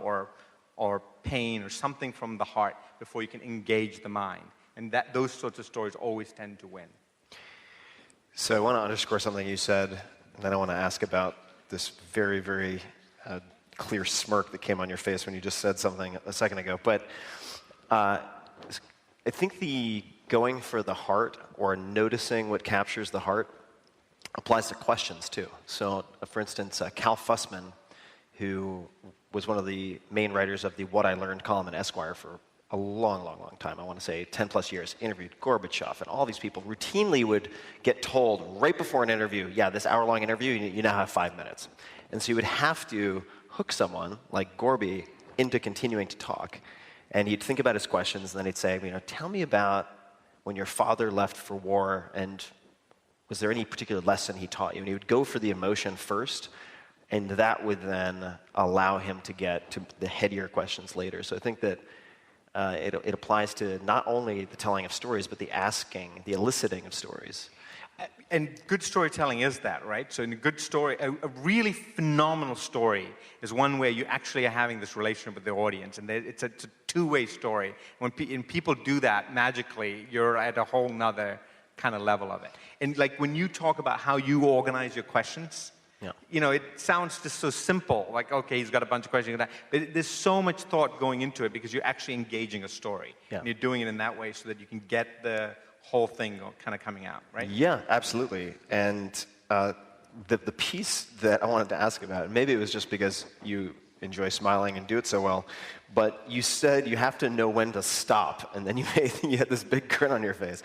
or pain or something from the heart before you can engage the mind. And those sorts of stories always tend to win. So I want to underscore something you said, and then I want to ask about this very, very clear smirk that came on your face when you just said something a second ago. But I think the going for the heart, or noticing what captures the heart, applies to questions too. So, for instance, Cal Fussman, who was one of the main writers of the What I Learned column in Esquire for a long, long, long time, I want to say 10 plus years, interviewed Gorbachev, and all these people routinely would get told right before an interview, yeah, this hour-long interview, you now have 5 minutes. And so you would have to hook someone like Gorby into continuing to talk. And he'd think about his questions, and then he'd say, tell me about when your father left for war, and was there any particular lesson he taught you? And he would go for the emotion first, and that would then allow him to get to the headier questions later. So I think that it applies to not only the telling of stories, but the asking, the eliciting of stories. And good storytelling is that, right? So in a good story, a really phenomenal story is one where you actually are having this relationship with the audience, and it's a two-way story. When people do that magically, you're at a whole nother kind of level of it. And when you talk about how you organize your questions, it sounds just so simple, like, okay, he's got a bunch of questions, but there's so much thought going into it because you're actually engaging a story. Yeah. And you're doing it in that way so that you can get the whole thing kind of coming out, right? Yeah, absolutely. And the piece that I wanted to ask about, and maybe it was just because you enjoy smiling and do it so well, but you said you have to know when to stop, and then you had this big grin on your face.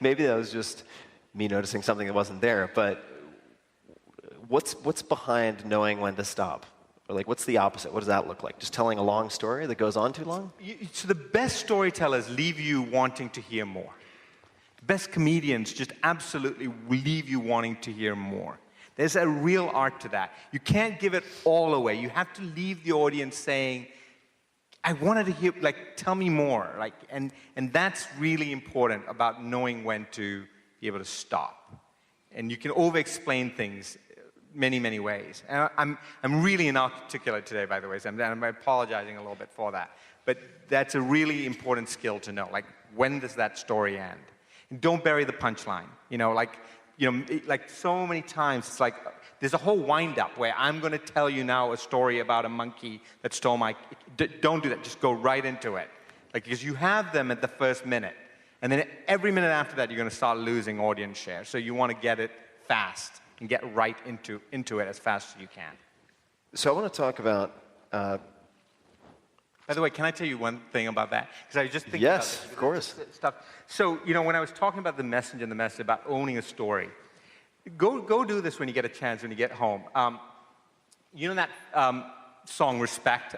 Maybe that was just me noticing something that wasn't there, but what's behind knowing when to stop? Or what's the opposite? What does that look like? Just telling a long story that goes on too long? So the best storytellers leave you wanting to hear more. The best comedians just absolutely leave you wanting to hear more. There's a real art to that. You can't give it all away. You have to leave the audience saying, I wanted to hear, tell me more. And that's really important about knowing when to be able to stop. And you can over-explain things many, many ways. And I'm really inarticulate today, by the way, so I'm apologizing a little bit for that. But that's a really important skill to know. When does that story end? And don't bury the punchline. like so many times, it's like there's a whole wind-up where I'm going to tell you now a story about a monkey that stole my... Don't do that. Just go right into it. Like, because you have them at the first minute. And then every minute after that, you're going to start losing audience share. So you want to get it fast and get right into it as fast as you can. So I want to talk about... By the way, can I tell you one thing about that? Because I was just thinking Yes, about this, of course. Stuff. So, when I was talking about the message and the message about owning a story, go do this when you get a chance, when you get home. You know that song, Respect,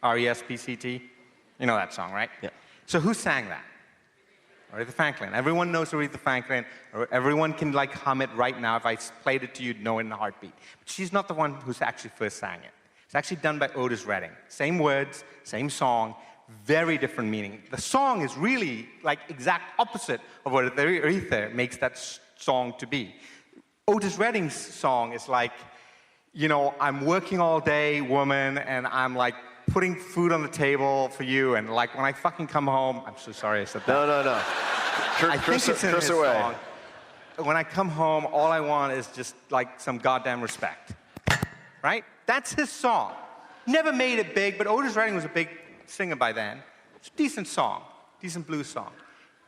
R-E-S-P-C-T? You know that song, right? Yeah. So who sang that? Aretha Franklin. Everyone knows Aretha Franklin. Or everyone can like hum it right now. If I played it to you, you'd know it in a heartbeat. But she's not the one who's actually first sang it. It's actually done by Otis Redding. Same words, same song, very different meaning. The song is really like exact opposite of what Aretha makes that song to be. Otis Redding's song is like, I'm working all day, woman, and I'm like putting food on the table for you, and like when I fucking come home, I'm so sorry I said that. No. I think it's in his song. When I come home, all I want is just like some goddamn respect. Right? That's his song. Never made it big, but Otis Redding was a big singer by then. It's a decent song, decent blues song.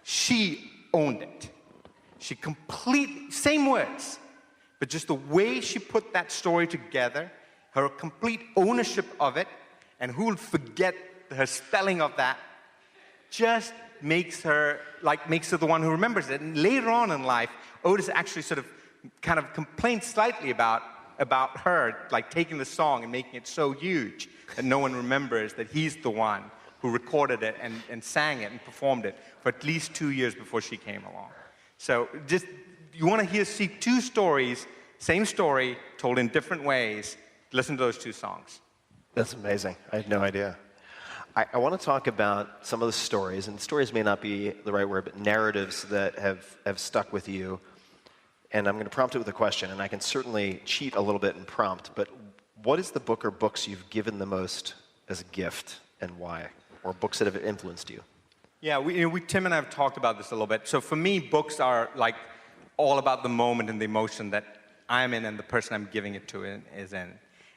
She owned it. She completely, same words, but just the way she put that story together, her complete ownership of it, and who would forget her spelling of that, just makes her the one who remembers it. And later on in life, Otis actually sort of kind of complained slightly about her, like taking the song and making it so huge that no one remembers that he's the one who recorded it and sang it and performed it for at least 2 years before she came along. So just, you want to see two stories, same story, told in different ways, listen to those two songs. That's amazing. I had no idea. I want to talk about some of the stories, and stories may not be the right word, but narratives that have stuck with you. And I'm going to prompt it with a question, and I can certainly cheat a little bit and prompt, but what is the book or books you've given the most as a gift, and why? Or books that have influenced you? Yeah, Tim and I have talked about this a little bit. So for me, books are like all about the moment and the emotion that I'm in and the person I'm giving it to is in.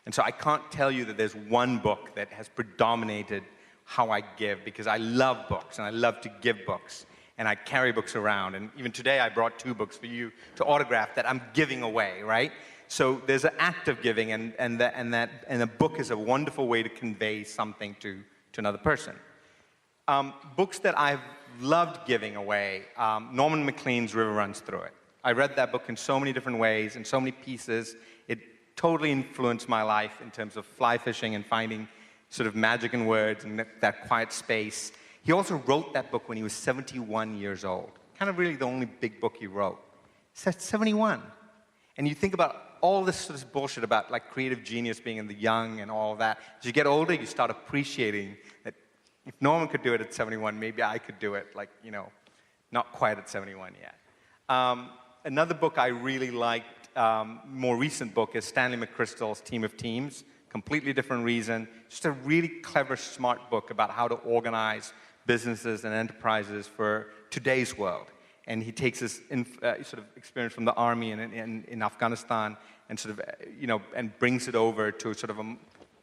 And so I can't tell you that there's one book that has predominated how I give, because I love books, and I love to give books. And I carry books around. And even today, I brought 2 books for you to autograph that I'm giving away, right? So there's an act of giving, and a book is a wonderful way to convey something to another person. Books that I've loved giving away, Norman Maclean's River Runs Through It. I read that book in so many different ways, in so many pieces. It totally influenced my life in terms of fly fishing and finding sort of magic in words and that quiet space. He also wrote that book when he was 71 years old. Kind of really the only big book he wrote. He's 71. And you think about all this sort of bullshit about like creative genius being in the young and all that. As you get older, you start appreciating that if Norman could do it at 71, maybe I could do it, like, not quite at 71 yet. Another book I really liked, more recent book, is Stanley McChrystal's Team of Teams. Completely different reason. Just a really clever, smart book about how to organize businesses and enterprises for today's world. And he takes his sort of experience from the army in Afghanistan and sort of, and brings it over to sort of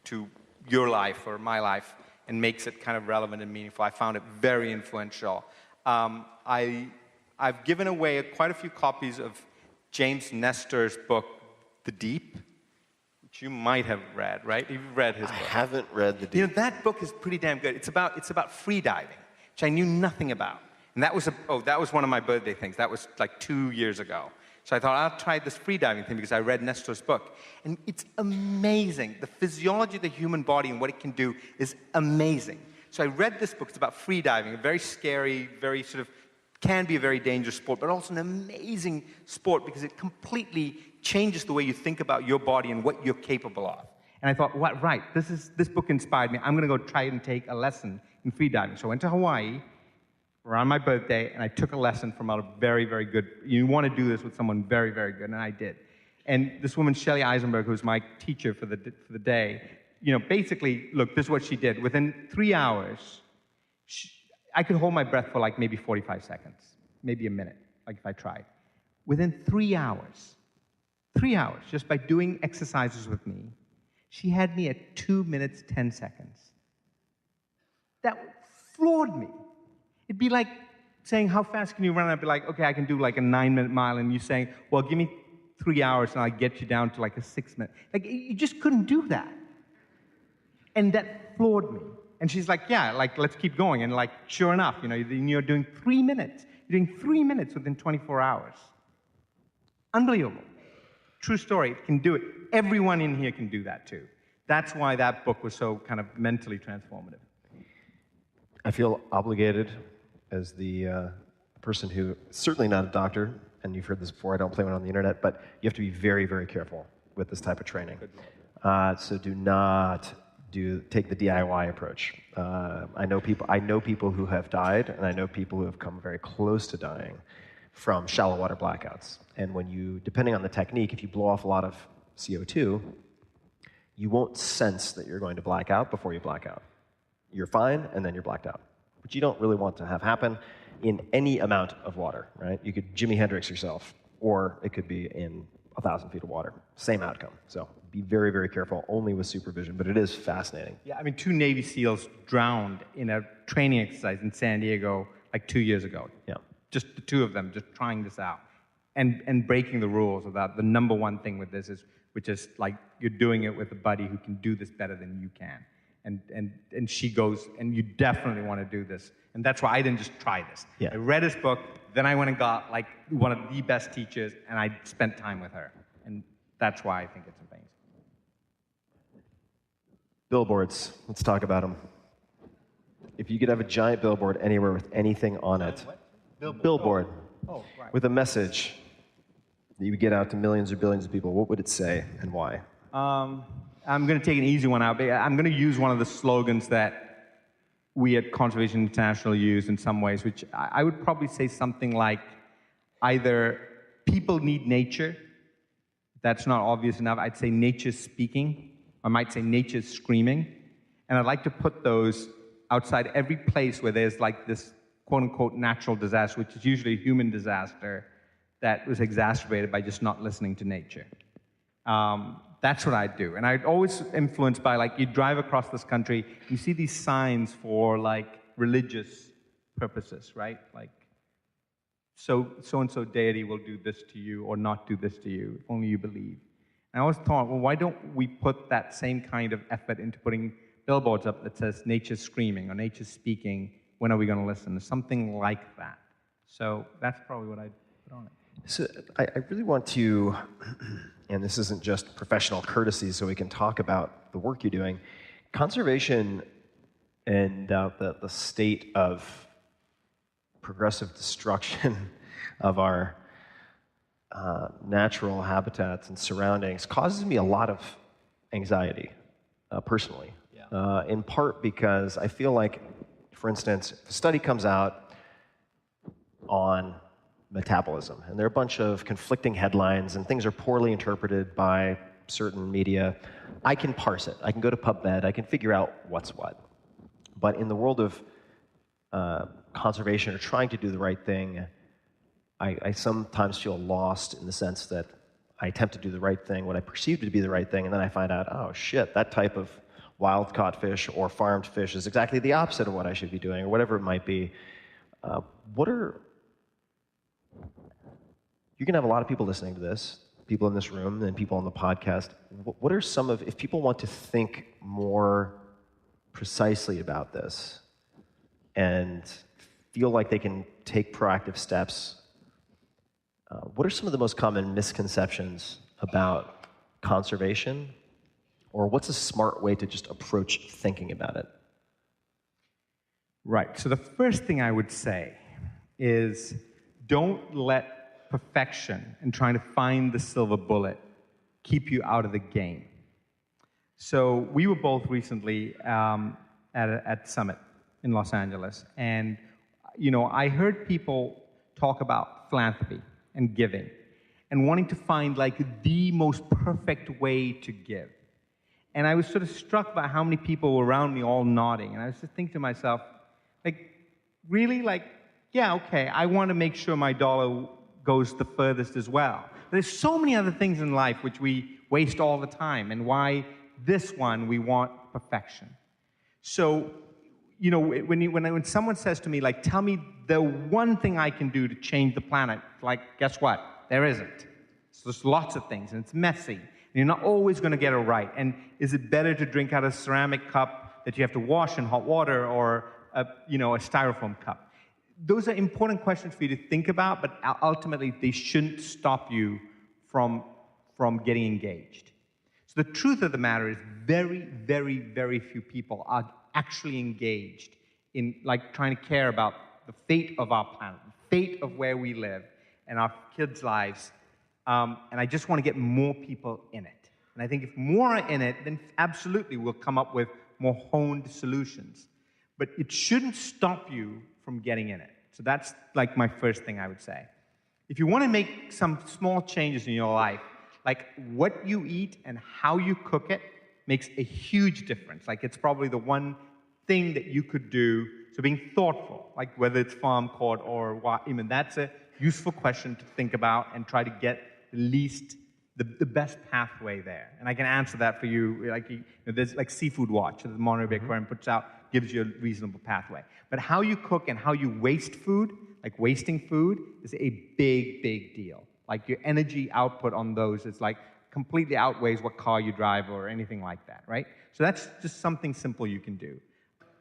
to your life or my life and makes it kind of relevant and meaningful. I found it very influential. I've given away quite a few copies of James Nestor's book, The Deep, which you might have read, right? You've read his book. I haven't read The Deep. That book is pretty damn good. It's about free diving, which I knew nothing about. And that was one of my birthday things. That was like 2 years ago. So I thought, I'll try this free diving thing because I read Nestor's book. And it's amazing. The physiology of the human body and what it can do is amazing. So I read this book. It's about free diving, a very scary, very sort of, can be a very dangerous sport, but also an amazing sport because it completely changes the way you think about your body and what you're capable of. And I thought, right, this book inspired me. I'm going to go try and take a lesson in free diving. So I went to Hawaii around my birthday, and I took a lesson from a very, very good, you want to do this with someone very, very good, and I did. And this woman, Shelley Eisenberg, who was my teacher for the day, basically, look, this is what she did. Within 3 hours, I could hold my breath for like maybe 45 seconds, maybe a minute, like if I tried. within 3 hours, just by doing exercises with me, she had me at 2 minutes, 10 seconds. That floored me. It'd be like saying, how fast can you run? I'd be like, okay, I can do like a 9-minute mile. And you saying, well, give me 3 hours and I'll get you down to like a 6-minute. Like, you just couldn't do that. And that floored me. And she's like, yeah, like, let's keep going. And like, sure enough, you're doing 3 minutes. You're doing 3 minutes within 24 hours. Unbelievable. True story. It can do it. Everyone in here can do that too. That's why that book was so kind of mentally transformative. I feel obligated as the person who, certainly not a doctor, and you've heard this before, I don't play one on the internet, but you have to be very, very careful with this type of training. So do not take the DIY approach. I know people who have died, and I know people who have come very close to dying from shallow water blackouts. And when you, depending on the technique, if you blow off a lot of CO2, you won't sense that you're going to black out before you black out. You're fine, and then you're blacked out. Which you don't really want to have happen in any amount of water, right? You could Jimi Hendrix yourself, or it could be in 1,000 feet of water. Same outcome. So be very, very careful, only with supervision, but it is fascinating. Yeah, I mean, 2 Navy SEALs drowned in a training exercise in San Diego like 2 years ago. Yeah. Just the 2 of them, just trying this out. And breaking the rules about the number one thing with this is, which is like, you're doing it with a buddy who can do this better than you can. And she goes, and you definitely want to do this. And that's why I didn't just try this. Yeah. I read his book, then I went and got like one of the best teachers, and I spent time with her. And that's why I think it's amazing. Billboards, let's talk about them. If you could have a giant billboard anywhere with anything on it, billboard, Right. with a message that you would get out to millions or billions of people, what would it say and why? I'm going to take an easy one out. I'm going to use one of the slogans that we at Conservation International use in some ways, which I would probably say something like either people need nature. That's not obvious enough. I'd say nature's speaking. I might say nature's screaming. And I'd like to put those outside every place where there's like this quote-unquote natural disaster, which is usually a human disaster that was exacerbated by just not listening to nature. That's what I'd do. And I'd always influenced by, like, you drive across this country, you see these signs for, like, religious purposes, right? Like, so-and-so deity will do this to you or not do this to you, if only you believe. And I always thought, well, why don't we put that same kind of effort into putting billboards up that says nature's screaming or nature's speaking, when are we going to listen? Or something like that. So that's probably what I'd put on it. So I really want to, and this isn't just professional courtesy, so we can talk about the work you're doing. Conservation and the state of progressive destruction of our natural habitats and surroundings causes me a lot of anxiety, personally. Yeah. In part because I feel like, for instance, if a study comes out on metabolism, and there are a bunch of conflicting headlines, and things are poorly interpreted by certain media, I can parse it. I can go to PubMed. I can figure out what's what. But in the world of conservation or trying to do the right thing, I sometimes feel lost in the sense that I attempt to do the right thing, what I perceive to be the right thing, and then I find out, oh shit, that type of wild-caught fish or farmed fish is exactly the opposite of what I should be doing, or whatever it might be. You're going to have a lot of people listening to this, people in this room and people on the podcast. What are some of, if people want to think more precisely about this and feel like they can take proactive steps, what are some of the most common misconceptions about conservation? Or what's a smart way to just approach thinking about it? Right. So the first thing I would say is don't let perfection and trying to find the silver bullet keep you out of the game. So we were both recently at Summit in Los Angeles, and I heard people talk about philanthropy and giving and wanting to find like the most perfect way to give. And I was sort of struck by how many people were around me all nodding, and I was just thinking to myself, like, really? Like, yeah, okay, I want to make sure my dollar goes the furthest as well. There's so many other things in life which we waste all the time, and why this one we want perfection. So, you know, when someone says to me, like, tell me the one thing I can do to change the planet, like, guess what? There isn't. So there's lots of things, and it's messy, and you're not always going to get it right. And is it better to drink out of a ceramic cup that you have to wash in hot water, or a styrofoam cup? Those are important questions for you to think about, but ultimately they shouldn't stop you from getting engaged. So the truth of the matter is very, very, very few people are actually engaged in like trying to care about the fate of our planet, the fate of where we live and our kids' lives. And I just want to get more people in it. And I think if more are in it, then absolutely we'll come up with more honed solutions. But it shouldn't stop you from getting in it. So that's like my first thing I would say. If you want to make some small changes in your life, like what you eat and how you cook it makes a huge difference. Like it's probably the one thing that you could do. So being thoughtful, like whether it's farm court or what, I mean, that's a useful question to think about and try to get the best pathway there. And I can answer that for you. Like there's like Seafood Watch that the Monterey Bay Aquarium puts out, gives you a reasonable pathway. But how you cook and how you waste food, like wasting food, is a big, big deal. Like your energy output on those is like completely outweighs what car you drive or anything like that, right? So that's just something simple you can do.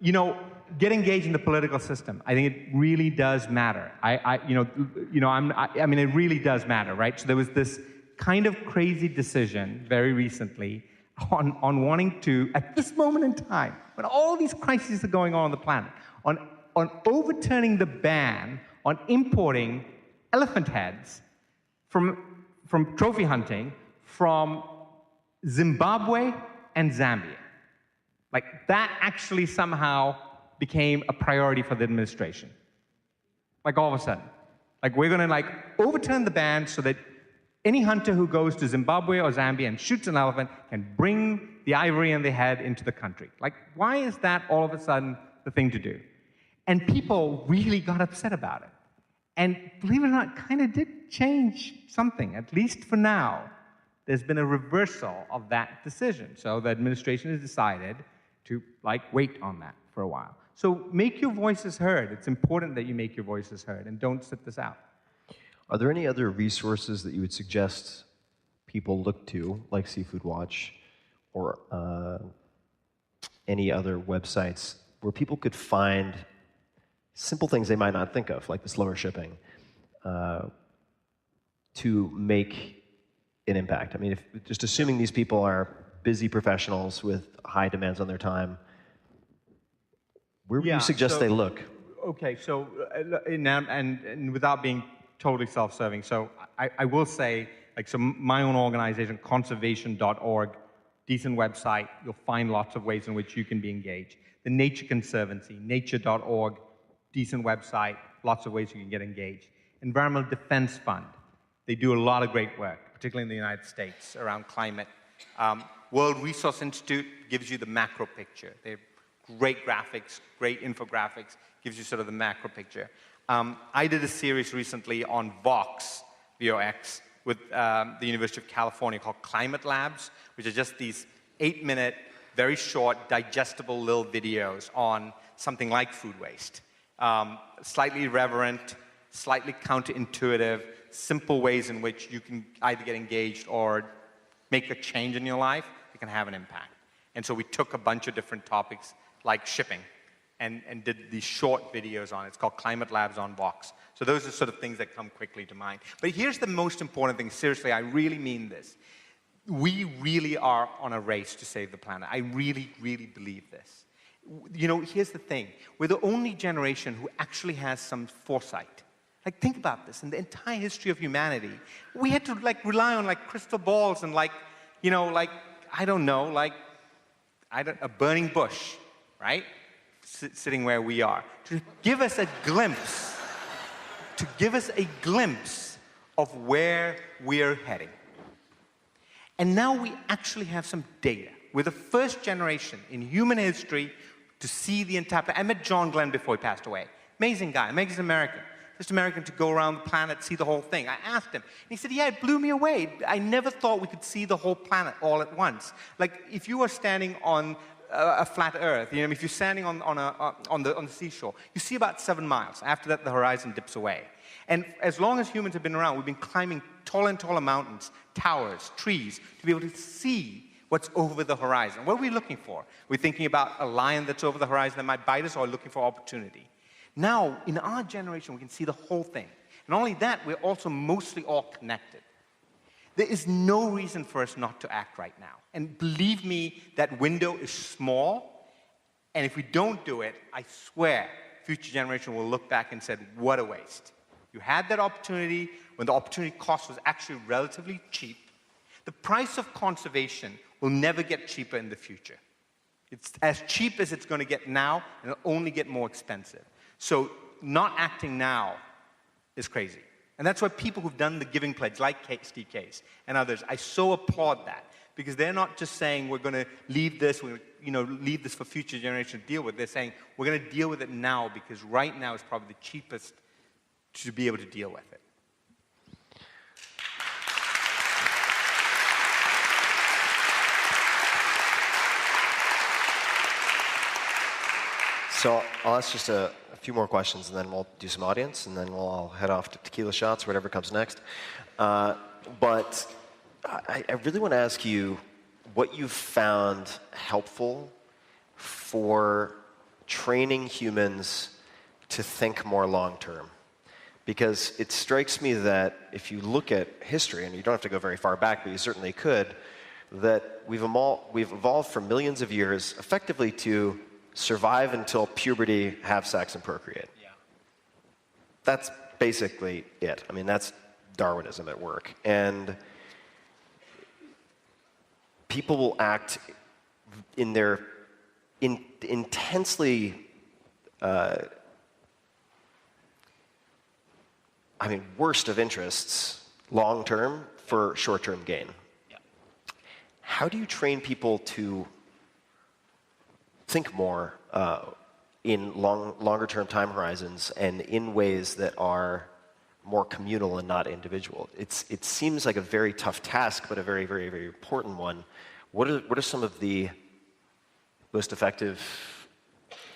You know, get engaged in the political system. I think it really does matter. I mean, it really does matter, right? So there was this kind of crazy decision very recently on wanting to, at this moment in time, when all these crises are going on the planet, on overturning the ban on importing elephant heads from trophy hunting from Zimbabwe and Zambia. Like, that actually somehow became a priority for the administration. Like, all of a sudden. Like, we're going to, like, overturn the ban so that any hunter who goes to Zimbabwe or Zambia and shoots an elephant can bring the ivory and the head into the country. Like, why is that all of a sudden the thing to do? And people really got upset about it. And believe it or not, kind of did change something, at least for now. There's been a reversal of that decision. So the administration has decided to wait on that for a while. So make your voices heard. It's important that you make your voices heard, and don't sit this out. Are there any other resources that you would suggest people look to, like Seafood Watch, or any other websites where people could find simple things they might not think of, like the slower shipping, to make an impact? I mean, just assuming these people are busy professionals with high demands on their time, where would you suggest they look? Okay, so, and without being totally self-serving, so I will say, so my own organization, conservation.org, decent website, you'll find lots of ways in which you can be engaged. The Nature Conservancy, nature.org, decent website, lots of ways you can get engaged. Environmental Defense Fund, they do a lot of great work, particularly in the United States, around climate. World Resource Institute gives you the macro picture. They have great graphics, great infographics, gives you sort of the macro picture. I did a series recently on Vox, V-O-X, with the University of California called Climate Labs, which are just these 8-minute, very short, digestible little videos on something like food waste. Slightly irreverent, slightly counterintuitive, simple ways in which you can either get engaged or make a change in your life that can have an impact. And so we took a bunch of different topics like shipping and did these short videos on it. It's called Climate Labs on Vox. So those are sort of things that come quickly to mind. But here's the most important thing. Seriously, I really mean this. We really are on a race to save the planet. I really, really believe this. You know, here's the thing. We're the only generation who actually has some foresight. Like, think about this. In the entire history of humanity, we had to, rely on, crystal balls and, a burning bush, right? Sitting where we are. To give us a glimpse, of where we're heading. And now we actually have some data. We're the first generation in human history to see the entire planet. I met John Glenn before he passed away. Amazing guy, amazing American. first American to go around the planet, see the whole thing. I asked him, and he said, yeah, it blew me away. I never thought we could see the whole planet all at once. Like, if you were standing on a flat Earth, you know, if you're standing on the seashore, you see about 7 miles. After that, the horizon dips away. And as long as humans have been around, we've been climbing taller and taller mountains, towers, trees, to be able to see what's over the horizon. What are we looking for? We're thinking about a lion that's over the horizon that might bite us, or looking for opportunity. Now, in our generation, we can see the whole thing. And not only that, we're also mostly all connected. There is no reason for us not to act right now. And believe me, that window is small. And if we don't do it, I swear, future generation will look back and say, what a waste. You had that opportunity when the opportunity cost was actually relatively cheap. The price of conservation will never get cheaper in the future. It's as cheap as it's going to get now, and it'll only get more expensive. So not acting now is crazy. And that's why people who've done the Giving Pledge, like Steve Case and others, I so applaud that. Because they're not just saying we're going to leave this, leave this for future generations to deal with. They're saying we're going to deal with it now, because right now is probably the cheapest to be able to deal with it. So I'll ask just a few more questions, and then we'll do some audience, and then we'll all head off to tequila shots, whatever comes next. But I really want to ask you what you've found helpful for training humans to think more long-term. Because it strikes me that if you look at history, and you don't have to go very far back, but you certainly could, that we've evolved for millions of years effectively to survive until puberty, have sex, and procreate. Yeah. That's basically it. I mean, that's Darwinism at work. And people will act in their intensely, worst of interests long-term for short-term gain. Yeah. How do you train people to think more in longer-term time horizons and in ways that are more communal and not individual? It seems like a very tough task, but a very, very, very important one. What are some of the most effective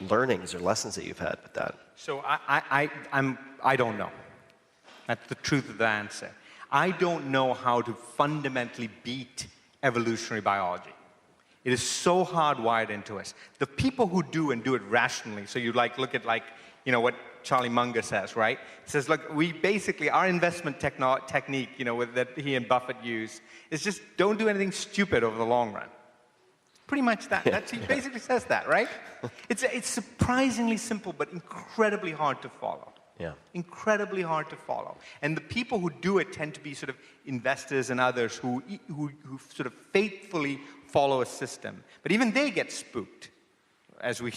learnings or lessons that you've had with that? So I don't know. That's the truth of the answer. I don't know how to fundamentally beat evolutionary biology. It is so hardwired into us. The people who do and do it rationally, so you look at what Charlie Munger says, right? He says, look, we basically, our investment technique, that he and Buffett use, is just don't do anything stupid over the long run. Pretty much that. He basically says that, right? It's surprisingly simple, but incredibly hard to follow. Yeah. Incredibly hard to follow. And the people who do it tend to be sort of investors and others who sort of faithfully follow a system. But even they get spooked, as we've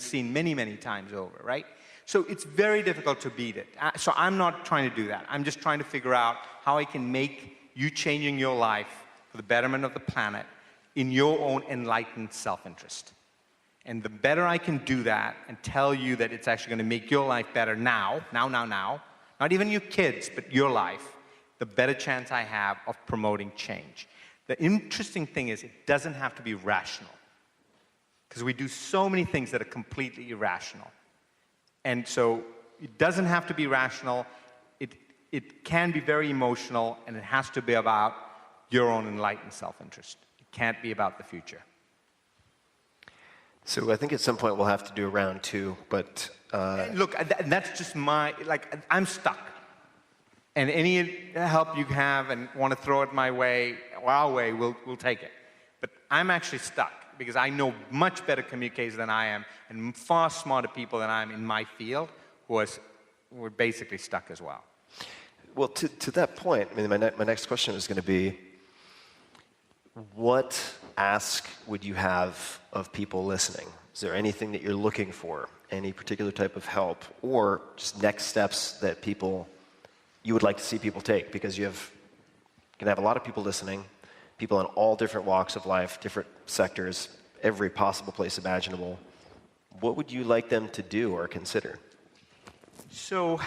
seen many, many times over, right? So it's very difficult to beat it. So I'm not trying to do that. I'm just trying to figure out how I can make you changing your life for the betterment of the planet in your own enlightened self-interest. And the better I can do that and tell you that it's actually going to make your life better now, not even your kids, but your life, the better chance I have of promoting change. The interesting thing is it doesn't have to be rational, because we do so many things that are completely irrational. And so it doesn't have to be rational. It can be very emotional, and it has to be about your own enlightened self-interest. It can't be about the future. So I think at some point we'll have to do a round two, but... Look, that's just I'm stuck. And any help you have and want to throw it my way, or our way, we'll take it. But I'm actually stuck, because I know much better communicators than I am, and far smarter people than I am in my field, who are basically stuck as well. Well, to that point, I mean, my next question is going to be, what ask would you have of people listening? Is there anything that you're looking for? Any particular type of help? Or just next steps that you would like to see people take? Because you can have a lot of people listening, people in all different walks of life, different sectors, every possible place imaginable. What would you like them to do or consider? So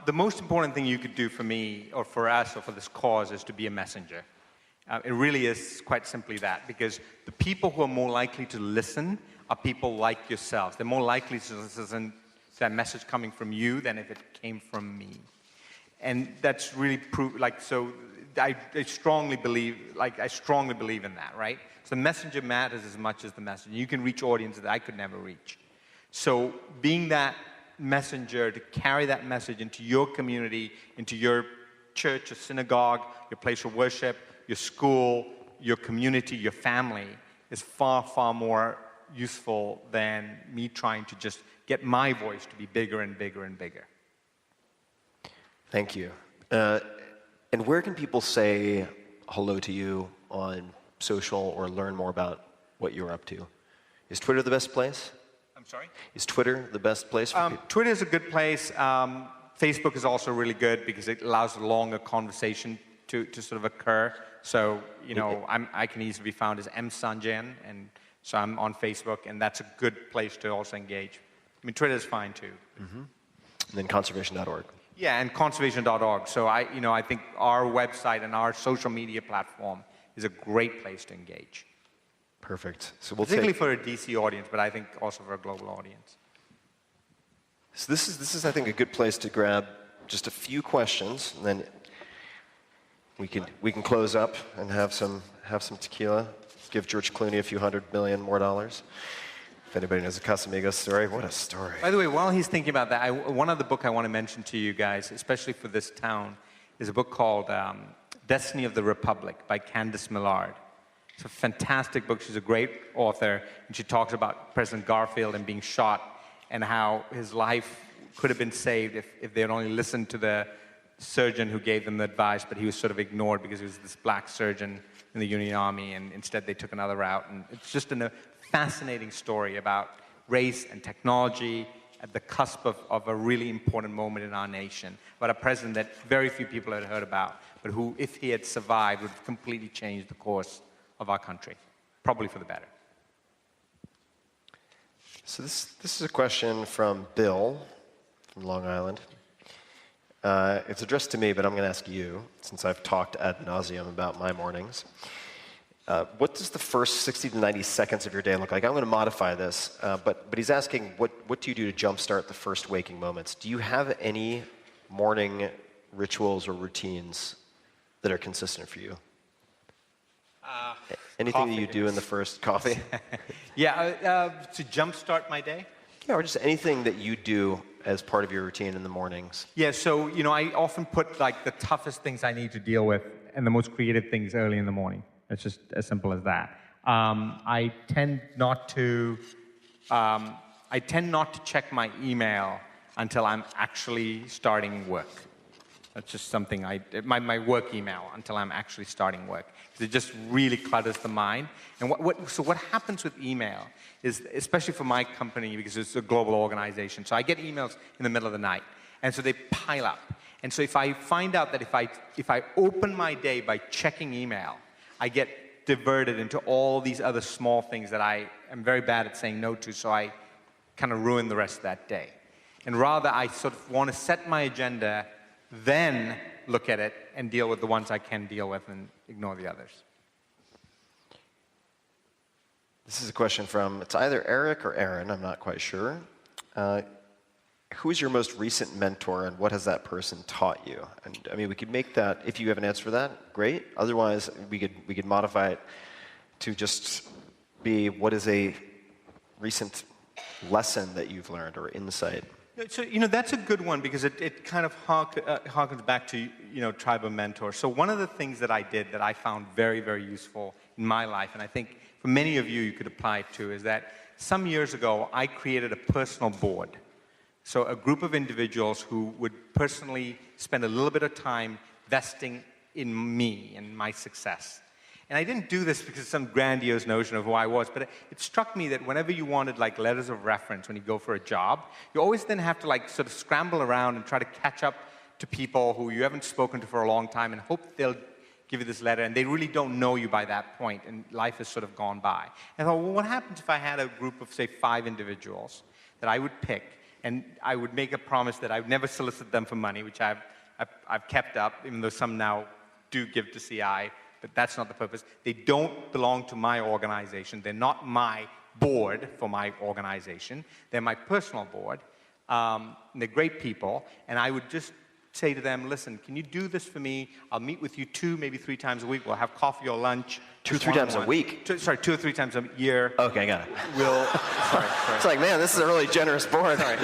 the most important thing you could do for me or for us or for this cause is to be a messenger. It really is quite simply that, because the people who are more likely to listen are people like yourselves. They're more likely to listen to that message coming from you than if it came from me. And that's really so I strongly believe in that, right? So the messenger matters as much as the message. You can reach audiences that I could never reach. So being that messenger to carry that message into your community, into your church, your synagogue, your place of worship, your school, your community, your family, is far, far more useful than me trying to just get my voice to be bigger and bigger and bigger. Thank you. And where can people say hello to you on social or learn more about what you're up to? Is Twitter the best place? I'm sorry? Is Twitter the best place for people? Twitter is a good place. Facebook is also really good because it allows a longer conversation to sort of occur. So, I can easily be found as M. Sanjayan, and so I'm on Facebook, and that's a good place to also engage. I mean, Twitter is fine too. Mm-hmm. And then conservation.org. Yeah, and conservation.org. So I think our website and our social media platform is a great place to engage. Perfect. So particularly for a DC audience, but I think also for a global audience. So this is I think a good place to grab just a few questions, and then we can close up and have some tequila. Give George Clooney a few $100 million more. If anybody knows the Casamigos story, what a story. By the way, while he's thinking about that, one other book I want to mention to you guys, especially for this town, is a book called Destiny of the Republic by Candace Millard. It's a fantastic book. She's a great author, and she talks about President Garfield and being shot and how his life could have been saved if they had only listened to the surgeon who gave them the advice, but he was sort of ignored because he was this black surgeon in the Union Army, and instead they took another route. And it's just a fascinating story about race and technology at the cusp of a really important moment in our nation, about a president that very few people had heard about, but who, if he had survived, would have completely changed the course of our country, probably for the better. So this is a question from Bill from Long Island. It's addressed to me, but I'm going to ask you, since I've talked ad nauseum about my mornings. What does the first 60 to 90 seconds of your day look like? I'm going to modify this, but he's asking, what do you do to jumpstart the first waking moments? Do you have any morning rituals or routines that are consistent for you? Anything that you do in the first coffee? Yeah, to jumpstart my day? Yeah, or just anything that you do as part of your routine in the mornings. Yeah, so, I often put like the toughest things I need to deal with and the most creative things early in the morning. It's just as simple as that. I tend not to check my email until I'm actually starting work. That's just something my work email until I'm actually starting work. It just really clutters the mind. And so what happens with email is, especially for my company, because it's a global organization, so I get emails in the middle of the night, and so they pile up. And so if I find out that if I open my day by checking email, I get diverted into all these other small things that I am very bad at saying no to, so I kind of ruin the rest of that day. And rather, I sort of want to set my agenda, then look at it and deal with the ones I can deal with and ignore the others. This is a question from, it's either Eric or Aaron, I'm not quite sure. Who is your most recent mentor, and what has that person taught you? And I mean, we could make that, if you have an answer for that, great. Otherwise, we could modify it to just be, what is a recent lesson that you've learned or insight? So, that's a good one, because it kind of harkens back to, tribe of mentors. So one of the things that I did that I found very, very useful in my life, and I think for many of you could apply it to, is that some years ago, I created a personal board. So a group of individuals who would personally spend a little bit of time vesting in me and my success. And I didn't do this because of some grandiose notion of who I was, but it struck me that whenever you wanted like letters of reference when you go for a job, you always then have to like sort of scramble around and try to catch up to people who you haven't spoken to for a long time and hope they'll give you this letter, and they really don't know you by that point, and life has sort of gone by. And I thought, well, what happens if I had a group of, say, 5 individuals that I would pick And I would make a promise that I would never solicit them for money, which I've kept up, even though some now do give to CI, but that's not the purpose. They don't belong to my organization. They're not my board for my organization. They're my personal board. They're great people, and I would just say to them, listen, can you do this for me? I'll meet with you 2, maybe 3 times a week. We'll have coffee or lunch. 2 or 3 times a week? 2 or 3 times a year. Okay, got it. Sorry. It's like, man, this is a really generous board. Sorry.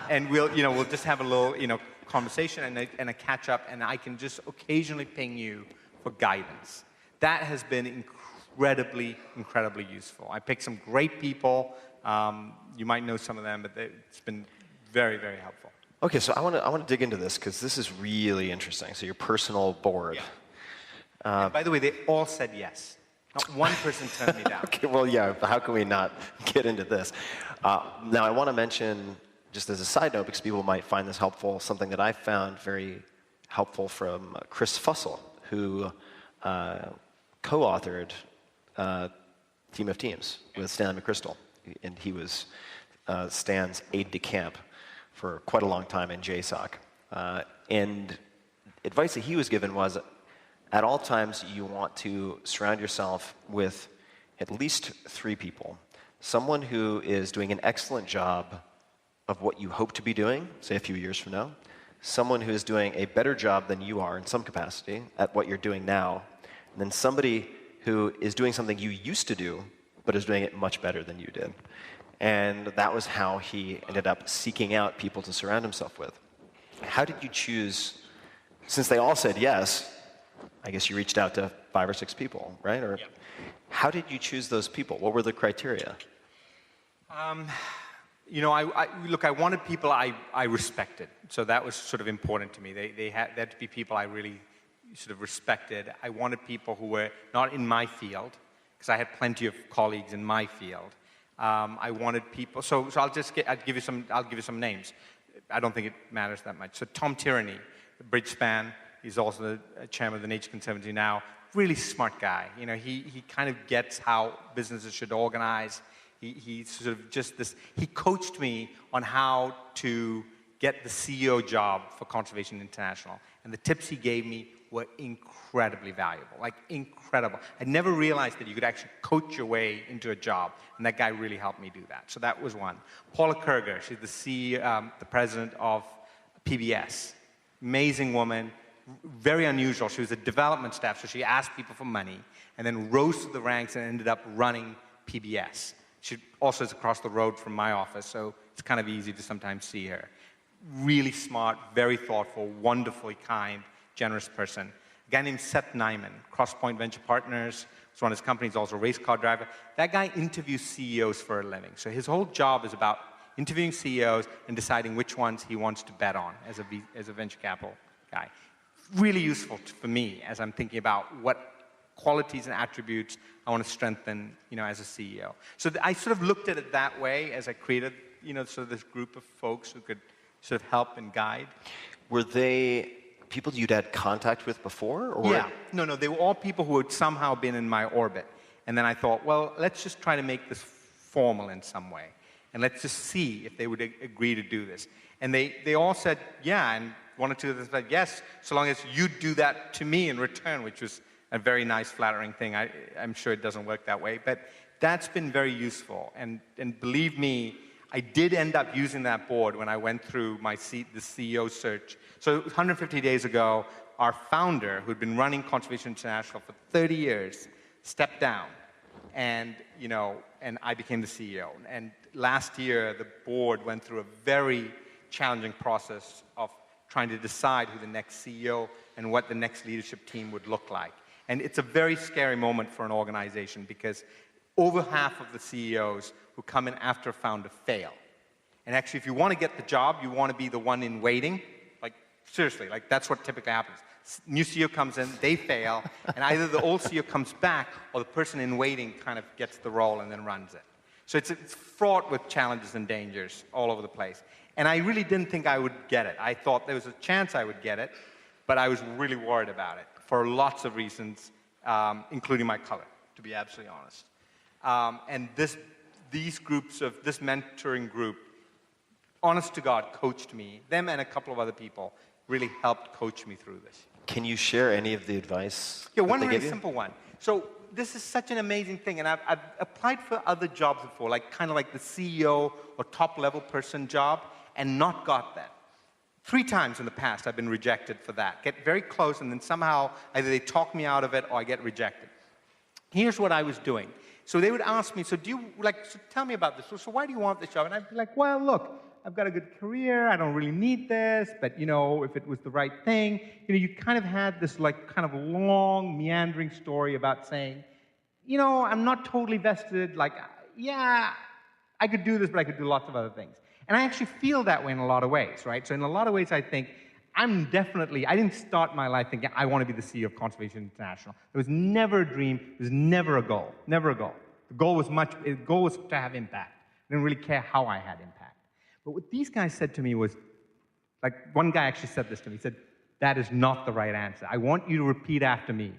And we'll just have a little, conversation and a catch up, and I can just occasionally ping you for guidance. That has been incredibly, incredibly useful. I picked some great people. You might know some of them, but it's been very, very helpful. Okay, so I want to dig into this because this is really interesting. So your personal board. And by the way, they all said yes. Not one person turned me down. Okay, well, yeah. How can we not get into this? Now, I want to mention, just as a side note, because people might find this helpful, something that I found very helpful from Chris Fussell, who co-authored Team of Teams with Stanley McChrystal, and he was Stan's aide-de-camp for quite a long time in JSOC. And advice that he was given was, at all times, you want to surround yourself with at least 3 people. Someone who is doing an excellent job of what you hope to be doing, say a few years from now. Someone who is doing a better job than you are in some capacity at what you're doing now. And then somebody who is doing something you used to do, but is doing it much better than you did. And that was how he ended up seeking out people to surround himself with. How did you choose, since they all said yes, I guess you reached out to 5 or 6 people, right? Or how did you choose those people? What were the criteria? I wanted people I respected. So that was sort of important to me. They had to be people I really sort of respected. I wanted people who were not in my field, because I had plenty of colleagues in my field. I wanted people. So I'll give you some names. I don't think it matters that much. So Tom Tierney, the Bridgespan. He's also the chairman of the Nature Conservancy now. Really smart guy. He kind of gets how businesses should organize. He sort of just this. He coached me on how to get the CEO job for Conservation International, and the tips he gave me were incredibly valuable, like incredible. I never realized that you could actually coach your way into a job, and that guy really helped me do that. So that was one. Paula Kerger, she's the president of PBS. Amazing woman, very unusual. She was a development staff, so she asked people for money, and then rose through the ranks and ended up running PBS. She also is across the road from my office, so it's kind of easy to sometimes see her. Really smart, very thoughtful, wonderfully kind, generous person. A guy named Seth Nyman, Crosspoint Venture Partners. It's one of his companies, also a race car driver. That guy interviews CEOs for a living. So his whole job is about interviewing CEOs and deciding which ones he wants to bet on as a venture capital guy. Really useful for me as I'm thinking about what qualities and attributes I want to strengthen, as a CEO. So I sort of looked at it that way as I created, sort of this group of folks who could sort of help and guide. Were they people you'd had contact with before? Or? Yeah. No. They were all people who had somehow been in my orbit. And then I thought, well, let's just try to make this formal in some way. And let's just see if they would agree to do this. And they all said, yeah, and 1 or 2 of them said, yes, so long as you do that to me in return, which was a very nice, flattering thing. I'm sure it doesn't work that way, but that's been very useful. And believe me, I did end up using that board when I went through the CEO search. So 150 days ago, our founder, who'd been running Conservation International for 30 years, stepped down, and I became the CEO. And last year, the board went through a very challenging process of trying to decide who the next CEO and what the next leadership team would look like. And it's a very scary moment for an organization because over half of the CEOs who come in after a founder fail. And actually, if you want to get the job, you want to be the one in waiting. Like, seriously, that's what typically happens. New CEO comes in, they fail, and either the old CEO comes back or the person in waiting kind of gets the role and then runs it. So it's fraught with challenges and dangers all over the place. And I really didn't think I would get it. I thought there was a chance I would get it, but I was really worried about it for lots of reasons, including my color, to be absolutely honest. And these groups of this mentoring group, honest to God, coached me. Them and a couple of other people really helped coach me through this. Can you share any of the advice? Yeah, that one they really gave you? simple one. So this is such an amazing thing, and I've applied for other jobs before, like kind of like the CEO or top-level person job, and not got that. 3 times in the past I've been rejected for that. Get very close, and then somehow either they talk me out of it or I get rejected. Here's what I was doing. So they would ask me, so tell me about this. So why do you want this job? And I'd be like, well, look, I've got a good career, I don't really need this, but if it was the right thing, you kind of had this kind of long, meandering story about saying, I'm not totally vested, yeah, I could do this, but I could do lots of other things. And I actually feel that way in a lot of ways, right? So in a lot of ways, I think, I didn't start my life thinking, I want to be the CEO of Conservation International. It was never a dream, it was never a goal, never a goal. The goal was to have impact. I didn't really care how I had impact. But what these guys said to me was, one guy actually said this to me. He said, that is not the right answer. I want you to repeat after me.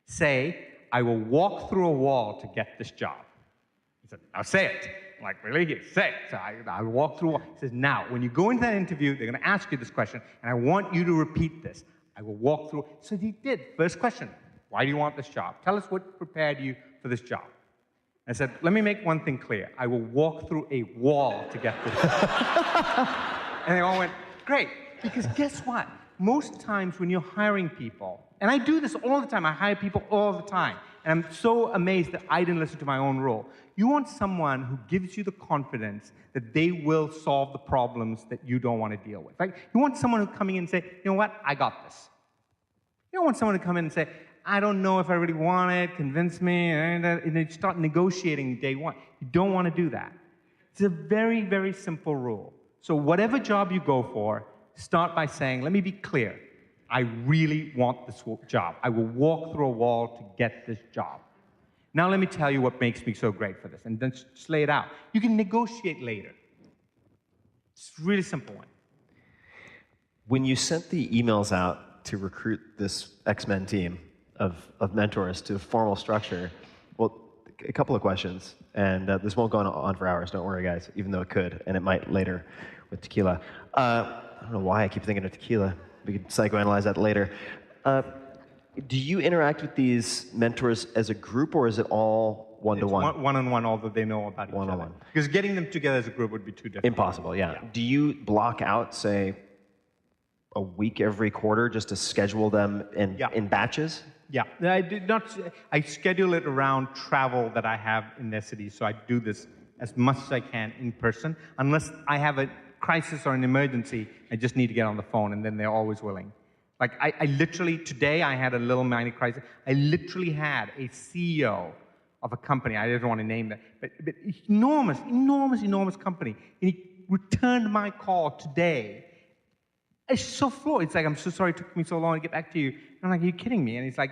Say, I will walk through a wall to get this job. He said, now say it. I'm like, really? Yes, say it. So I walk through a wall. He says, now, when you go into that interview, they're going to ask you this question, and I want you to repeat this. I will walk through. So he did. First question, why do you want this job? Tell us what prepared you for this job. I said, let me make one thing clear. I will walk through a wall to get this. And they all went, great. Because guess what? Most times when you're hiring people, and I do this all the time, I hire people all the time, and I'm so amazed that I didn't listen to my own rule. You want someone who gives you the confidence that they will solve the problems that you don't want to deal with. Right? You want someone who coming in and say, you know what, I got this. You don't want someone to come in and say, I don't know if I really want it, convince me, and then start negotiating day one. You don't want to do that. It's a very, very simple rule. So whatever job you go for, start by saying, let me be clear, I really want this job. I will walk through a wall to get this job. Now let me tell you what makes me so great for this, and then just lay it out. You can negotiate later. It's a really simple one. When you sent the emails out to recruit this X-Men team of mentors to a formal structure, well, a couple of questions, and this won't go on for hours, don't worry, guys, even though it could, and it might later with tequila. I don't know why I keep thinking of tequila. We could psychoanalyze that later. Do you interact with these mentors as a group, or is it all one-to-one? It's one-on-one, although they know about each other. Because getting them together as a group would be too difficult. Impossible, yeah. Do you block out, say, a week every quarter just to schedule them in batches? Yeah, I schedule it around travel that I have in their city, so I do this as much as I can in person. Unless I have a crisis or an emergency, I just need to get on the phone, and then they're always willing. Like, I literally, today I had a little minor crisis. I literally had a CEO of a company, I didn't want to name that, but enormous company, and he returned my call today. It's so floored. It's like, I'm so sorry it took me so long to get back to you. And I'm like, are you kidding me? And he's like,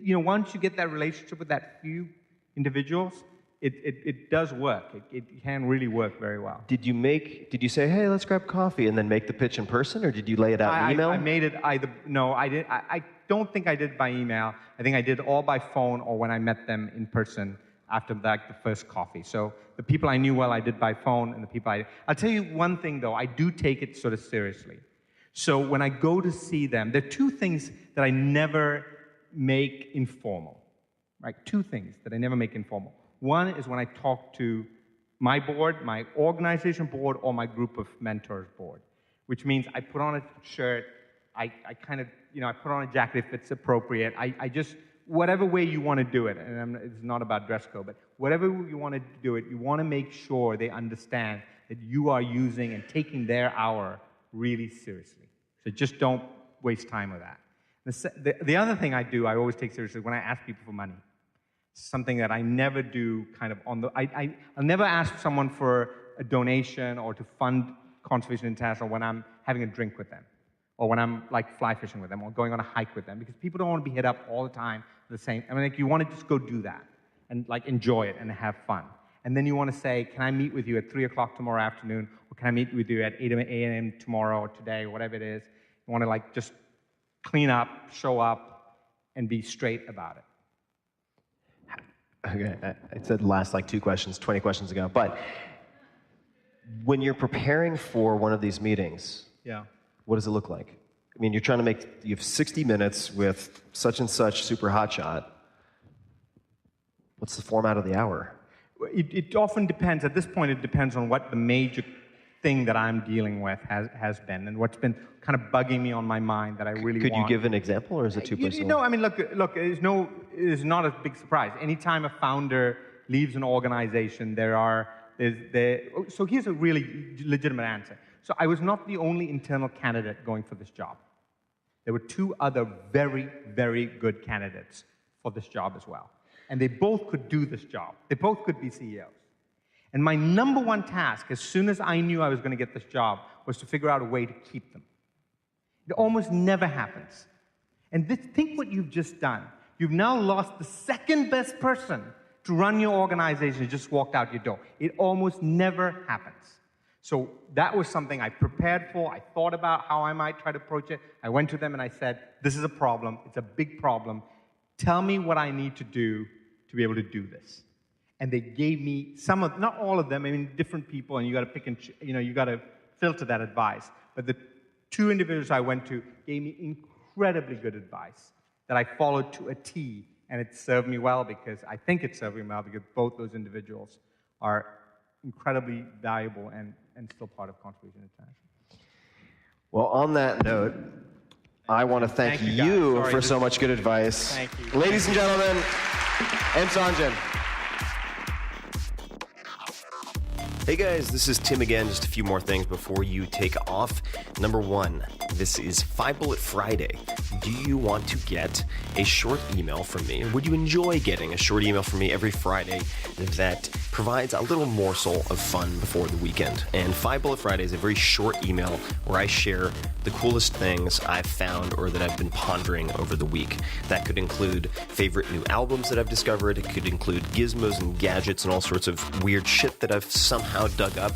once you get that relationship with that few individuals, it does work. It can really work very well. Did you say, hey, let's grab coffee, and then make the pitch in person, or did you lay it out in email? I made it either, no, I didn't. I don't think I did it by email. I think I did all by phone or when I met them in person after the first coffee. So the people I knew well, I did by phone, and the people I'll tell you one thing, though. I do take it sort of seriously. So when I go to see them, there are 2 things that I never make informal. Right? 2 things that I never make informal. One is when I talk to my board, my organization board, or my group of mentors board, which means I put on a shirt, I kind of, I put on a jacket if it's appropriate. I just, whatever way you want to do it, and it's not about dress code, but whatever you want to do it, you want to make sure they understand that you are using and taking their hour really seriously. So just don't waste time with that. The other thing I do, I always take seriously when I ask people for money. Something that I never do kind of on the... I'll never ask someone for a donation or to fund Conservation International when I'm having a drink with them, or when I'm fly fishing with them, or going on a hike with them, because people don't want to be hit up all the time for the same... you want to just go do that and enjoy it and have fun. And then you want to say, can I meet with you at 3 o'clock tomorrow afternoon, or can I meet with you at 8 a.m. tomorrow or today, or whatever it is. You want to just clean up, show up, and be straight about it. Okay, I said last like 2 questions, 20 questions ago. But when you're preparing for one of these meetings, Yeah. what does it look like? I mean, you have 60 minutes with such and such super hotshot. What's the format of the hour? It often depends. At this point, it depends on what the major thing that I'm dealing with has been, and what's been kind of bugging me on my mind that I really Could want. you give an example, or is it too personal? No, I mean, look, it's not a big surprise. Anytime a founder leaves an organization, so here's a really legitimate answer. So I was not the only internal candidate going for this job. There were 2 other very, very good candidates for this job as well. And they both could do this job. They both could be CEOs. And my number one task, as soon as I knew I was going to get this job, was to figure out a way to keep them. It almost never happens. And think what you've just done. You've now lost the second best person to run your organization who just walked out your door. It almost never happens. So that was something I prepared for. I thought about how I might try to approach it. I went to them and I said, this is a problem. It's a big problem. Tell me what I need to do to be able to do this. And they gave me not all of them, I mean, different people, and you got to pick and, you got to filter that advice. But the 2 individuals I went to gave me incredibly good advice that I followed to a T, and it served me well because both those individuals are incredibly valuable and still part of Contribution International. Well, on that note, I want to thank you for so much good advice. Thank you. Ladies and gentlemen, and Sanjayan. Hey guys, this is Tim again. Just a few more things before you take off. Number 1, this is 5 Bullet Friday. Do you want to get a short email from me? Would you enjoy getting a short email from me every Friday that provides a little morsel of fun before the weekend? And 5 Bullet Friday is a very short email where I share the coolest things I've found or that I've been pondering over the week. That could include favorite new albums that I've discovered. It could include gizmos and gadgets and all sorts of weird shit that I've somehow dug up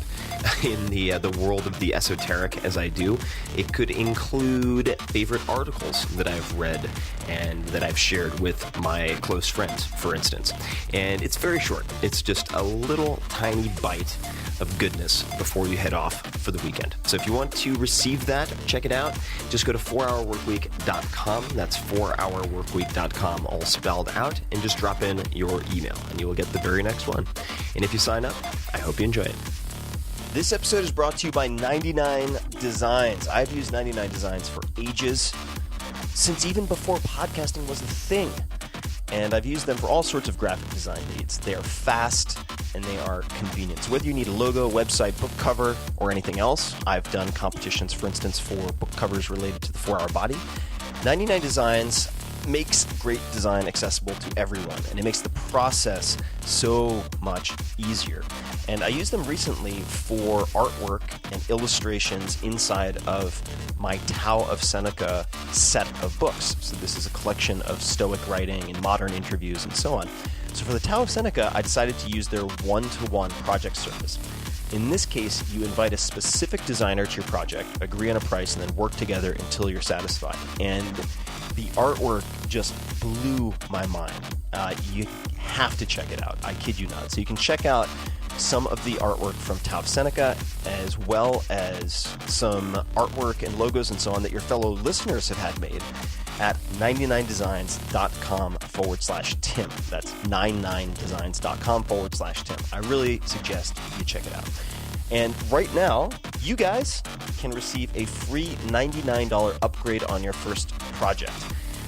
in the world of the esoteric as I do. It could include favorite articles that I've read and that I've shared with my close friends, for instance. And it's very short. It's just a little tiny bite of goodness before you head off for the weekend. So if you want to receive that, check it out. Just go to 4hourworkweek.com. That's 4hourworkweek.com, all spelled out, and just drop in your email, and you will get the very next one. And if you sign up, I hope you enjoy it. This episode is brought to you by 99 Designs. I've used 99 Designs for ages, since even before podcasting was a thing. And I've used them for all sorts of graphic design needs. They are fast and they are convenient. So whether you need a logo, website, book cover, or anything else, I've done competitions, for instance, for book covers related to the 4-Hour Body. 99 Designs makes great design accessible to everyone, and it makes the process so much easier. And I used them recently for artwork and illustrations inside of my Tao of Seneca set of books. So this is a collection of Stoic writing and modern interviews and so on. So for the Tao of Seneca, I decided to use their one-to-one project service. In this case, you invite a specific designer to your project, agree on a price, and then work together until you're satisfied. And the artwork just blew my mind. You have to check it out. I kid you not. So you can check out some of the artwork from Tao of Seneca, as well as some artwork and logos and so on that your fellow listeners have had made at 99designs.com/Tim. That's 99designs.com/Tim. I really suggest you check it out. And right now, you guys can receive a free $99 upgrade on your first project.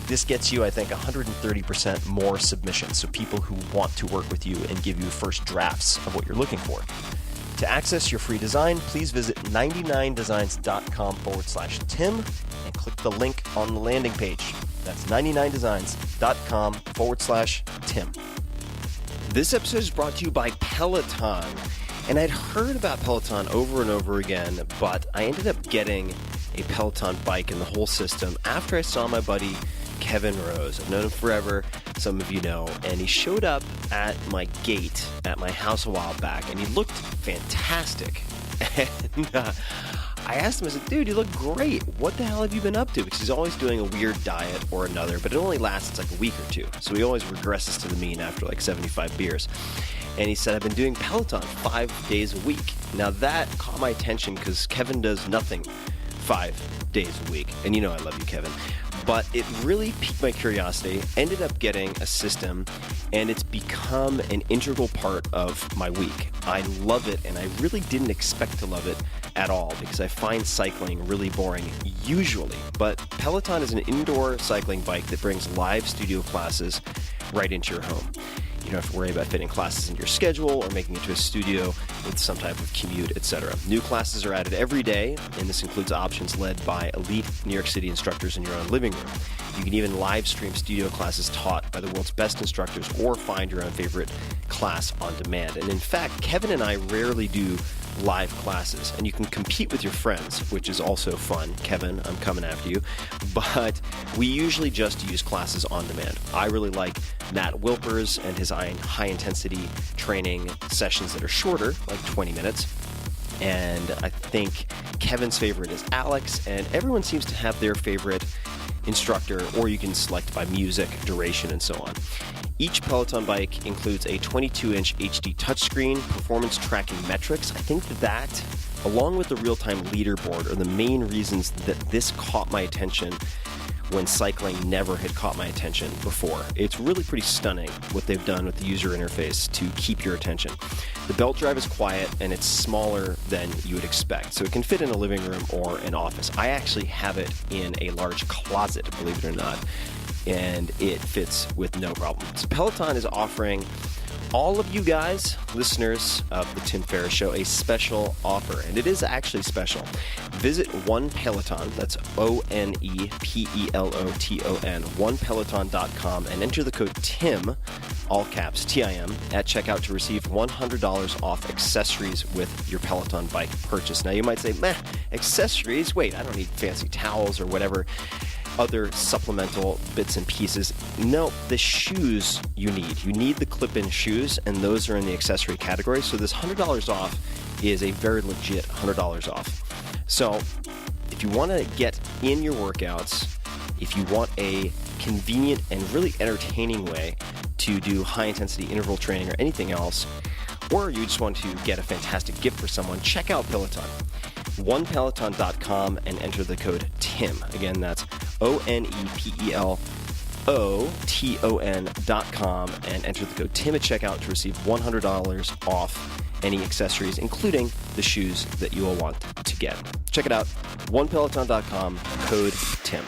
This gets you, I think, 130% more submissions, so people who want to work with you and give you first drafts of what you're looking for. To access your free design, please visit 99designs.com/Tim and click the link on the landing page. That's 99designs.com/Tim. This episode is brought to you by Peloton. And I'd heard about Peloton over and over again, but I ended up getting a Peloton bike and the whole system after I saw my buddy Kevin Rose. I've known him forever, some of you know, and he showed up at my gate at my house a while back, and he looked fantastic. And I asked him, I said, dude, you look great. What the hell have you been up to? Because he's always doing a weird diet or another, but it only lasts like a week or two. So he always regresses to the mean after like 75 beers. And he said, I've been doing Peloton 5 days a week. Now that caught my attention because Kevin does nothing 5 days a week. And you know I love you, Kevin. But it really piqued my curiosity, ended up getting a system, and it's become an integral part of my week. I love it, and I really didn't expect to love it at all because I find cycling really boring usually. But Peloton is an indoor cycling bike that brings live studio classes right into your home. You don't have to worry about fitting classes into your schedule or making it to a studio with some type of commute, etc. New classes are added every day, and this includes options led by elite New York City instructors in your own living room. You can even live stream studio classes taught by the world's best instructors or find your own favorite class on demand. And in fact, Kevin and I rarely do live classes, and you can compete with your friends, which is also fun. Kevin, I'm coming after you. But we usually just use classes on demand. I really like Matt Wilpers and his high-intensity training sessions that are shorter, like 20 minutes. And I think Kevin's favorite is Alex, and everyone seems to have their favorite instructor, or you can select by music, duration, and so on. Each Peloton bike includes a 22-inch HD touchscreen, performance tracking metrics. I think that, along with the real-time leaderboard, are the main reasons that this caught my attention when cycling never had caught my attention before. It's really pretty stunning what they've done with the user interface to keep your attention. The belt drive is quiet and it's smaller than you would expect, so it can fit in a living room or an office. I actually have it in a large closet, believe it or not, and it fits with no problem. So Peloton is offering all of you guys, listeners of the Tim Ferriss Show, a special offer, and it is actually special. Visit One Peloton, that's ONEPELOTON, onepeloton.com, and enter the code TIM, all caps, TIM, at checkout to receive $100 off accessories with your Peloton bike purchase. Now you might say, meh, accessories? Wait, I don't need fancy towels or whatever other supplemental bits and pieces. No, the shoes you need. You need the clip-in shoes, and those are in the accessory category. So this $100 off is a very legit $100 off. So if you want to get in your workouts, if you want a convenient and really entertaining way to do high-intensity interval training or anything else, or you just want to get a fantastic gift for someone, check out Peloton. OnePeloton.com and enter the code TIM. Again, that's ONEPELOTON.com and enter the code TIM at checkout to receive $100 off any accessories, including the shoes that you will want to get. Check it out, OnePeloton.com, code TIM.